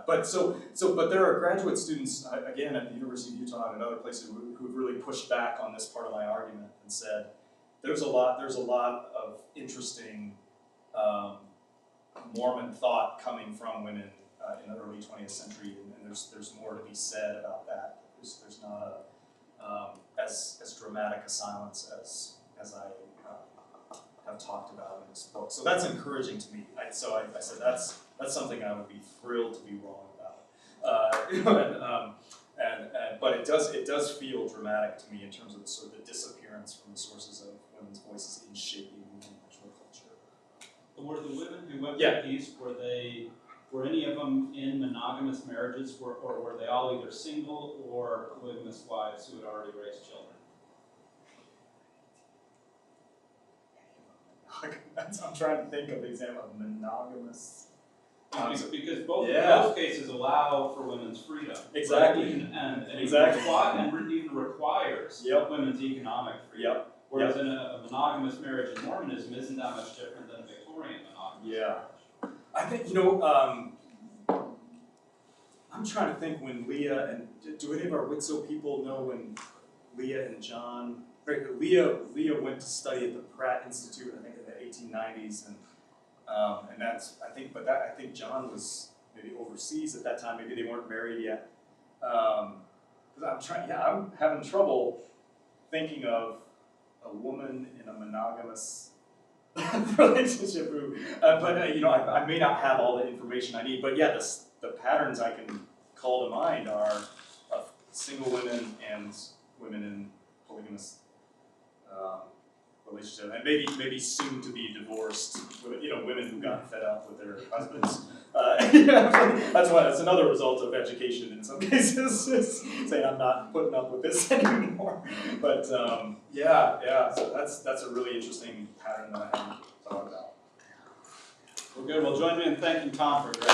but there are graduate students again at the University of Utah and other places who've really pushed back on this part of my argument and said there's a lot of interesting Mormon thought coming from women in the early 20th century, and there's more to be said about that. There's not as dramatic a silence as I have talked about in this book. So that's encouraging to me. I said that's something I would be thrilled to be wrong about. But it does feel dramatic to me in terms of the sort of the disappearance from the sources of women's voices in shaping intellectual culture. Were the women who went to the East, were any of them in monogamous marriages, or were they all either single or polygamous wives who had already raised children? I'm trying to think of the example of monogamous. Because both of those cases allow for women's freedom. Exactly. Right? And Exactly. even requires women's economic freedom. Whereas in a monogamous marriage in Mormonism isn't that much different than a Victorian monogamous marriage. I think, I'm trying to think when Leah and, do any of our Witso people know when Leah and John, Leah went to study at the Pratt Institute, I think in the 1890s, and that's, I think John was maybe overseas at that time, maybe they weren't married yet. I'm having trouble thinking of a woman in a monogamous relationship who, I may not have all the information I need, but yeah, the patterns I can call to mind are of single women and women in polygamous relationship, and maybe soon to be divorced, women who got fed up with their husbands. That's another result of education in some cases, is saying I'm not putting up with this anymore. But so that's a really interesting pattern that I haven't thought about. Well, good. Well, join me in thanking Tom for a great